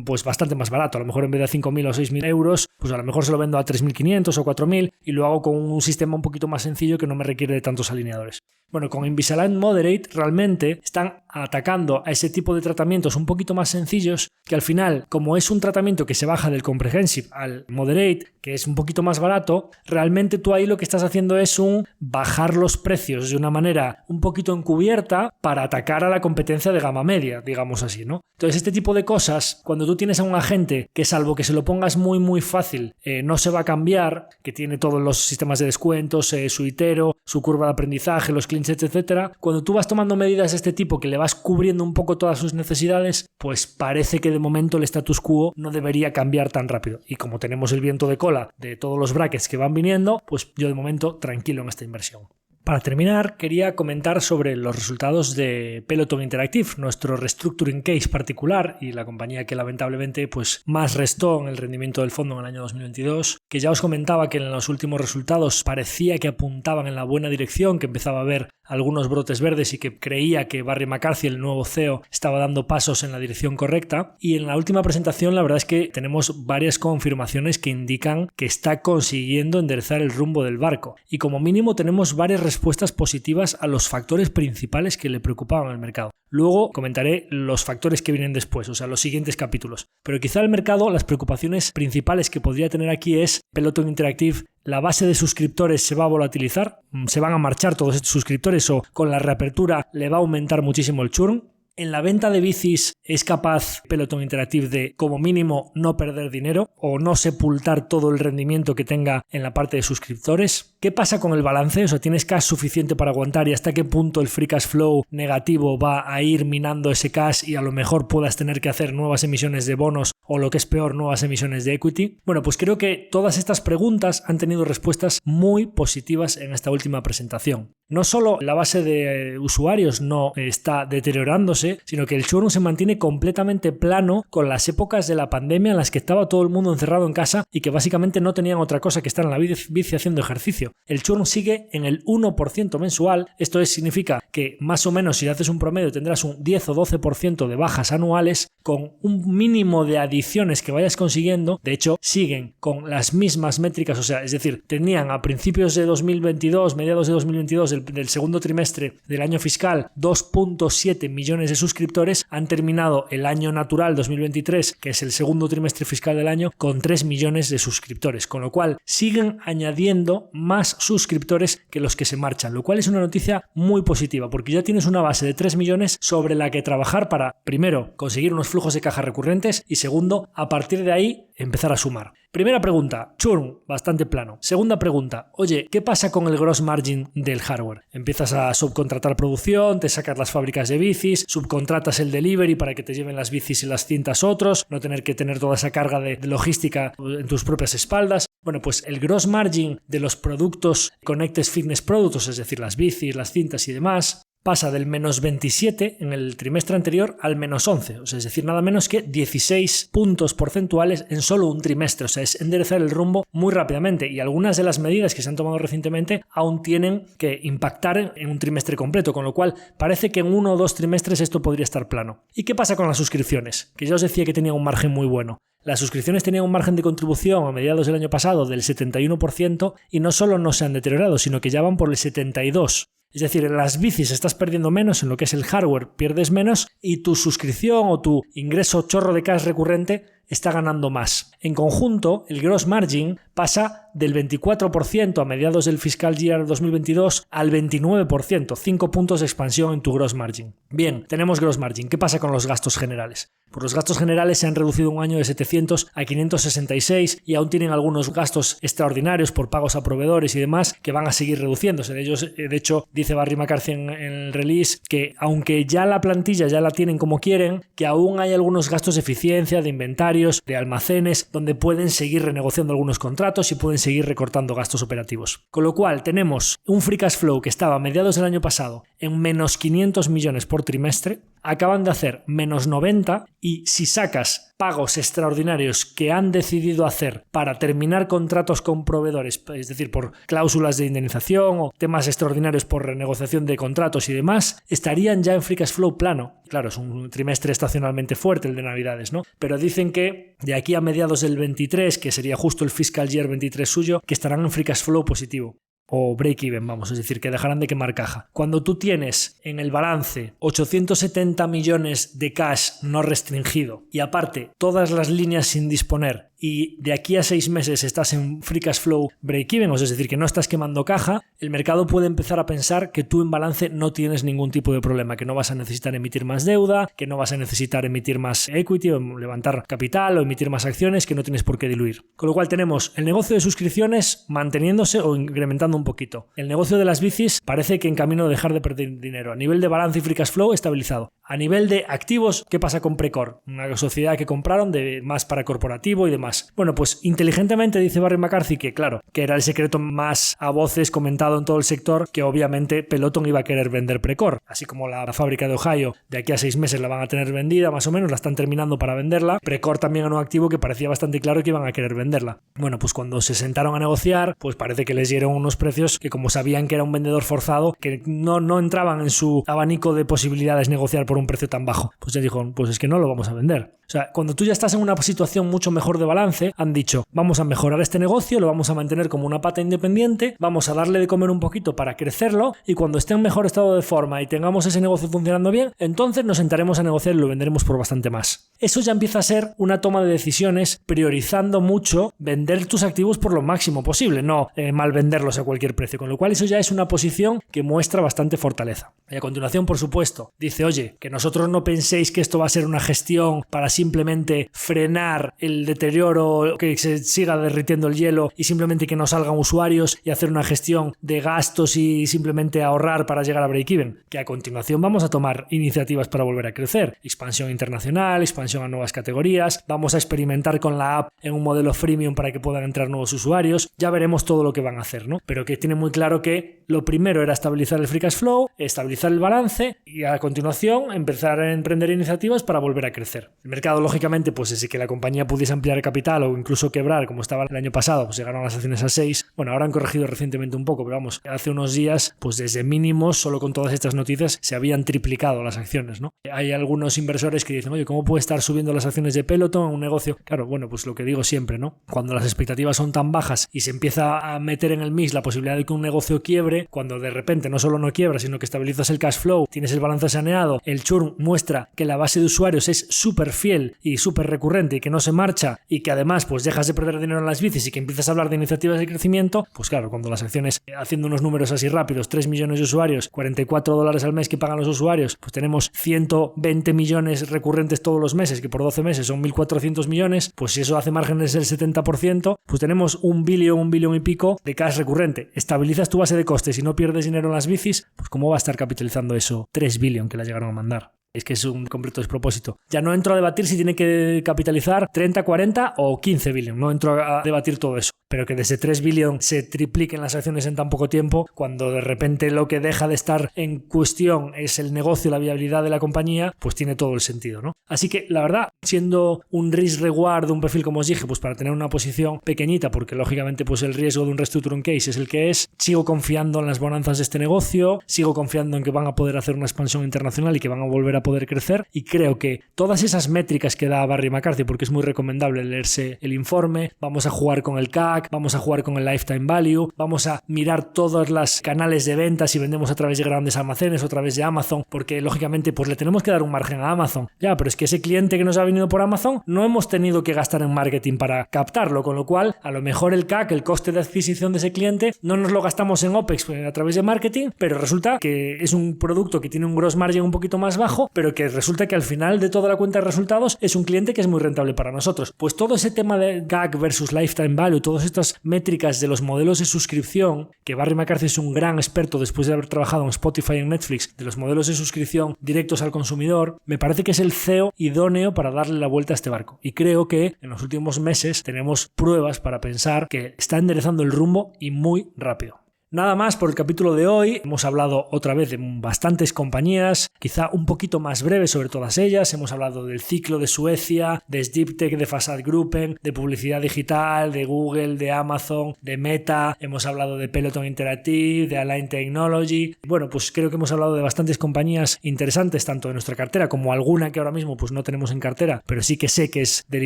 pues bastante más barato. A lo mejor en vez de 5.000 o 6.000 euros, pues a lo mejor se lo vendo a 3.500 o 4.000 y lo hago con un sistema un poquito más sencillo que no me requiere de tantos alineadores. Bueno, con Invisalign Moderate realmente están atacando a ese tipo de tratamientos un poquito más sencillos que al final, como es un tratamiento que se baja del Comprehensive al Moderate, que es un poquito más barato, realmente tú ahí lo que estás haciendo es bajar los precios de una manera un poquito encubierta para atacar a la competencia de gama media, digamos así, ¿no? Entonces este tipo de cosas, cuando tú tienes a un agente que salvo que se lo pongas muy muy fácil, no se va a cambiar, que tiene todos los sistemas de descuentos, su itero, su curva de aprendizaje, los clean sets, etcétera, cuando tú vas tomando medidas de este tipo que le vas cubriendo un poco todas sus necesidades, pues parece que de momento el status quo no debería cambiar tan rápido. Y como tenemos el viento de cola de todos los brackets que van viniendo, pues yo de momento tranquilo en esta inversión. Para terminar, quería comentar sobre los resultados de Peloton Interactive, nuestro restructuring case particular y la compañía que lamentablemente pues, más restó en el rendimiento del fondo en el año 2022, que ya os comentaba que en los últimos resultados parecía que apuntaban en la buena dirección, que empezaba a haber algunos brotes verdes y que creía que Barry McCarthy, el nuevo CEO, estaba dando pasos en la dirección correcta. Y en la última presentación la verdad es que tenemos varias confirmaciones que indican que está consiguiendo enderezar el rumbo del barco. Y como mínimo tenemos varias respuestas respuestas positivas a los factores principales que le preocupaban al mercado. Luego comentaré los factores que vienen después, o sea, los siguientes capítulos. Pero quizá el mercado, las preocupaciones principales que podría tener aquí es Peloton Interactive. ¿La base de suscriptores se va a volatilizar? ¿Se van a marchar todos estos suscriptores o con la reapertura le va a aumentar muchísimo el churn? ¿En la venta de bicis es capaz Peloton Interactive de, como mínimo, no perder dinero o no sepultar todo el rendimiento que tenga en la parte de suscriptores? ¿Qué pasa con el balance? O sea, ¿tienes cash suficiente para aguantar y hasta qué punto el free cash flow negativo va a ir minando ese cash y a lo mejor puedas tener que hacer nuevas emisiones de bonos o, lo que es peor, nuevas emisiones de equity? Bueno, pues creo que todas estas preguntas han tenido respuestas muy positivas en esta última presentación. No solo la base de usuarios no está deteriorándose, sino que el churn se mantiene completamente plano con las épocas de la pandemia en las que estaba todo el mundo encerrado en casa y que básicamente no tenían otra cosa que estar en la bici haciendo ejercicio. El churn sigue en el 1% mensual. Esto significa que más o menos si haces un promedio tendrás un 10 o 12% de bajas anuales con un mínimo de adiciones que vayas consiguiendo. De hecho, siguen con las mismas métricas, o sea, es decir, tenían a principios de 2022, mediados de 2022, del segundo trimestre del año fiscal, 2.7 millones de suscriptores. Han terminado el año natural 2023, que es el segundo trimestre fiscal del año, con 3 millones de suscriptores, con lo cual siguen añadiendo más suscriptores que los que se marchan, lo cual es una noticia muy positiva, porque ya tienes una base de 3 millones sobre la que trabajar para, primero, conseguir unos flujos de caja recurrentes y, segundo, a partir de ahí, empezar a sumar. Primera pregunta, churn, bastante plano. Segunda pregunta, oye, ¿qué pasa con el gross margin del hardware? Empiezas a subcontratar producción, te sacas las fábricas de bicis, subcontratas el delivery para que te lleven las bicis y las cintas otros, no tener que tener toda esa carga de logística en tus propias espaldas. Bueno, pues el gross margin de los productos Connected Fitness Products, es decir, las bicis, las cintas y demás, pasa del menos 27 en el trimestre anterior al menos 11, o sea, es decir, nada menos que 16 puntos porcentuales en solo un trimestre, o sea, es enderezar el rumbo muy rápidamente y algunas de las medidas que se han tomado recientemente aún tienen que impactar en un trimestre completo, con lo cual parece que en 1 o 2 trimestres esto podría estar plano. ¿Y qué pasa con las suscripciones? Que ya os decía que tenía un margen muy bueno. Las suscripciones tenían un margen de contribución a mediados del año pasado del 71% y no solo no se han deteriorado, sino que ya van por el 72%. Es decir, en las bicis estás perdiendo menos, en lo que es el hardware pierdes menos y tu suscripción o tu ingreso chorro de cash recurrente está ganando más. En conjunto, el gross margin pasa del 24% a mediados del fiscal year 2022 al 29%, 5 puntos de expansión en tu gross margin. Bien, tenemos gross margin. ¿Qué pasa con los gastos generales? Pues los gastos generales se han reducido un año de 700 a 566 y aún tienen algunos gastos extraordinarios por pagos a proveedores y demás que van a seguir reduciéndose. De hecho, dice Barry McCarthy en el release que aunque ya la plantilla ya la tienen como quieren, que aún hay algunos gastos de eficiencia, de inventarios, de almacenes, donde pueden seguir renegociando algunos contratos y pueden seguir recortando gastos operativos. Con lo cual tenemos un free cash flow que estaba a mediados del año pasado en menos 500 millones por trimestre, acaban de hacer menos 90 y si sacas pagos extraordinarios que han decidido hacer para terminar contratos con proveedores, es decir, por cláusulas de indemnización o temas extraordinarios por renegociación de contratos y demás, estarían ya en free cash flow plano. Claro, es un trimestre estacionalmente fuerte el de Navidades, ¿no? Pero dicen que de aquí a mediados del 23, que sería justo el fiscal year 23 suyo, que estarán en free cash flow positivo. O break-even, vamos, es decir, que dejarán de quemar caja. Cuando tú tienes en el balance 870 millones de cash no restringido y aparte todas las líneas sin disponer y de aquí a 6 meses estás en free cash flow break-even, es decir, que no estás quemando caja, el mercado puede empezar a pensar que tú en balance no tienes ningún tipo de problema, que no vas a necesitar emitir más deuda, que no vas a necesitar emitir más equity o levantar capital o emitir más acciones, que no tienes por qué diluir. Con lo cual tenemos el negocio de suscripciones manteniéndose o incrementando un poquito. El negocio de las bicis parece que en camino de dejar de perder dinero. A nivel de balance y free cash flow estabilizado. A nivel de activos, ¿qué pasa con Precor? Una sociedad que compraron de más para corporativo y demás. Bueno, pues inteligentemente dice Barry McCarthy que claro, que era el secreto más a voces comentado en todo el sector, que obviamente Peloton iba a querer vender Precor. Así como la fábrica de Ohio de aquí a 6 meses la van a tener vendida, más o menos, la están terminando para venderla. Precor también era un activo que parecía bastante claro que iban a querer venderla. Bueno, pues cuando se sentaron a negociar, pues parece que les dieron unos precios que como sabían que era un vendedor forzado, que no entraban en su abanico de posibilidades negociar por un precio tan bajo, pues ya dijo, pues es que no lo vamos a vender. O sea, cuando tú ya estás en una situación mucho mejor de balance, balance, han dicho, vamos a mejorar este negocio, lo vamos a mantener como una pata independiente, vamos a darle de comer un poquito para crecerlo y cuando esté en mejor estado de forma y tengamos ese negocio funcionando bien, entonces nos sentaremos a negociar y lo venderemos por bastante más. Eso ya empieza a ser una toma de decisiones priorizando mucho vender tus activos por lo máximo posible, no mal venderlos a cualquier precio, con lo cual eso ya es una posición que muestra bastante fortaleza. Y a continuación, por supuesto, dice, oye, que nosotros no penséis que esto va a ser una gestión para simplemente frenar el deterioro, que se siga derritiendo el hielo y simplemente que no salgan usuarios y hacer una gestión de gastos y simplemente ahorrar para llegar a break-even. Que a continuación vamos a tomar iniciativas para volver a crecer. Expansión internacional, expansión a nuevas categorías, vamos a experimentar con la app en un modelo freemium para que puedan entrar nuevos usuarios. Ya veremos todo lo que van a hacer, ¿no? Pero que tiene muy claro que lo primero era estabilizar el free cash flow, estabilizar el balance y a continuación empezar a emprender iniciativas para volver a crecer. El mercado, lógicamente, pues si que la compañía pudiese ampliar el capital o incluso quebrar, como estaba el año pasado, pues llegaron las acciones a 6. Bueno, ahora han corregido recientemente un poco, pero vamos, hace unos días, pues desde mínimos, solo con todas estas noticias, se habían triplicado las acciones, ¿no? Hay algunos inversores que dicen, oye, ¿cómo puede estar subiendo las acciones de Peloton en un negocio? Claro, bueno, pues lo que digo siempre, ¿no? Cuando las expectativas son tan bajas y se empieza a meter en el mix la posibilidad de que un negocio quiebre, cuando de repente no solo no quiebra, sino que estabilizas el cash flow, tienes el balance saneado, el churn muestra que la base de usuarios es súper fiel y súper recurrente y que no se marcha y que además pues dejas de perder dinero en las bicis y que empiezas a hablar de iniciativas de crecimiento, pues claro, cuando las acciones, haciendo unos números así rápidos, 3 millones de usuarios, $44 al mes que pagan los usuarios, pues tenemos 120 millones recurrentes todos los meses, que por 12 meses son 1.400 millones, pues si eso hace márgenes del 70%, pues tenemos un billón y pico de cash recurrente. Estabilizas tu base de costes y no pierdes dinero en las bicis, pues ¿cómo va a estar capitalizando eso 3 billion que la llegaron a mandar? Es que es un completo despropósito. Ya no entro a debatir si tiene que capitalizar 30, 40 o 15 billion. No entro a debatir todo eso. Pero que desde 3 billion se tripliquen las acciones en tan poco tiempo, cuando de repente lo que deja de estar en cuestión es el negocio, la viabilidad de la compañía, pues tiene todo el sentido, ¿no? Así que, la verdad, siendo un risk-reward de un perfil, como os dije, pues para tener una posición pequeñita, porque lógicamente pues el riesgo de un restructuring case es el que es, sigo confiando en las bonanzas de este negocio, sigo confiando en que van a poder hacer una expansión internacional y que van a volver a poder crecer, y creo que todas esas métricas que da Barry McCarthy, porque es muy recomendable leerse el informe, vamos a jugar con el CAC, vamos a jugar con el lifetime value, vamos a mirar todos los canales de venta si vendemos a través de grandes almacenes o a través de Amazon, porque lógicamente pues le tenemos que dar un margen a Amazon. Ya, pero es que ese cliente que nos ha venido por Amazon no hemos tenido que gastar en marketing para captarlo, con lo cual a lo mejor el CAC, el coste de adquisición de ese cliente, no nos lo gastamos en OPEX a través de marketing, pero resulta que es un producto que tiene un gross margin un poquito más bajo, pero que resulta que al final de toda la cuenta de resultados es un cliente que es muy rentable para nosotros. Pues todo ese tema de CAC versus lifetime value, todas estas métricas de los modelos de suscripción, que Barry McCarthy es un gran experto después de haber trabajado en Spotify y en Netflix, de los modelos de suscripción directos al consumidor, me parece que es el CEO idóneo para darle la vuelta a este barco. Y creo que en los últimos meses tenemos pruebas para pensar que está enderezando el rumbo y muy rápido. Nada más por el capítulo de hoy. Hemos hablado otra vez de bastantes compañías, quizá un poquito más breve sobre todas ellas. Hemos hablado del ciclo de Suecia, de Sdiptech, de Fasadgruppen, de publicidad digital, de Google, de Amazon, de Meta. Hemos hablado de Peloton Interactive, de Align Technology. Bueno, pues creo que hemos hablado de bastantes compañías interesantes, tanto de nuestra cartera como alguna que ahora mismo pues no tenemos en cartera, pero sí que sé que es del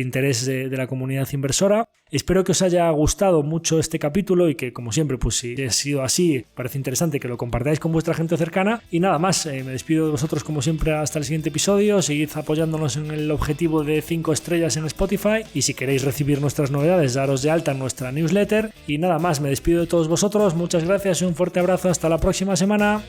interés de la comunidad inversora. Espero que os haya gustado mucho este capítulo y que, como siempre, pues si ha sido así, parece interesante que lo compartáis con vuestra gente cercana. Y nada más, me despido de vosotros como siempre hasta el siguiente episodio. Seguid apoyándonos en el objetivo de 5 estrellas en Spotify, y si queréis recibir nuestras novedades, daros de alta en nuestra newsletter. Y nada más, me despido de todos vosotros, muchas gracias y un fuerte abrazo, hasta la próxima semana.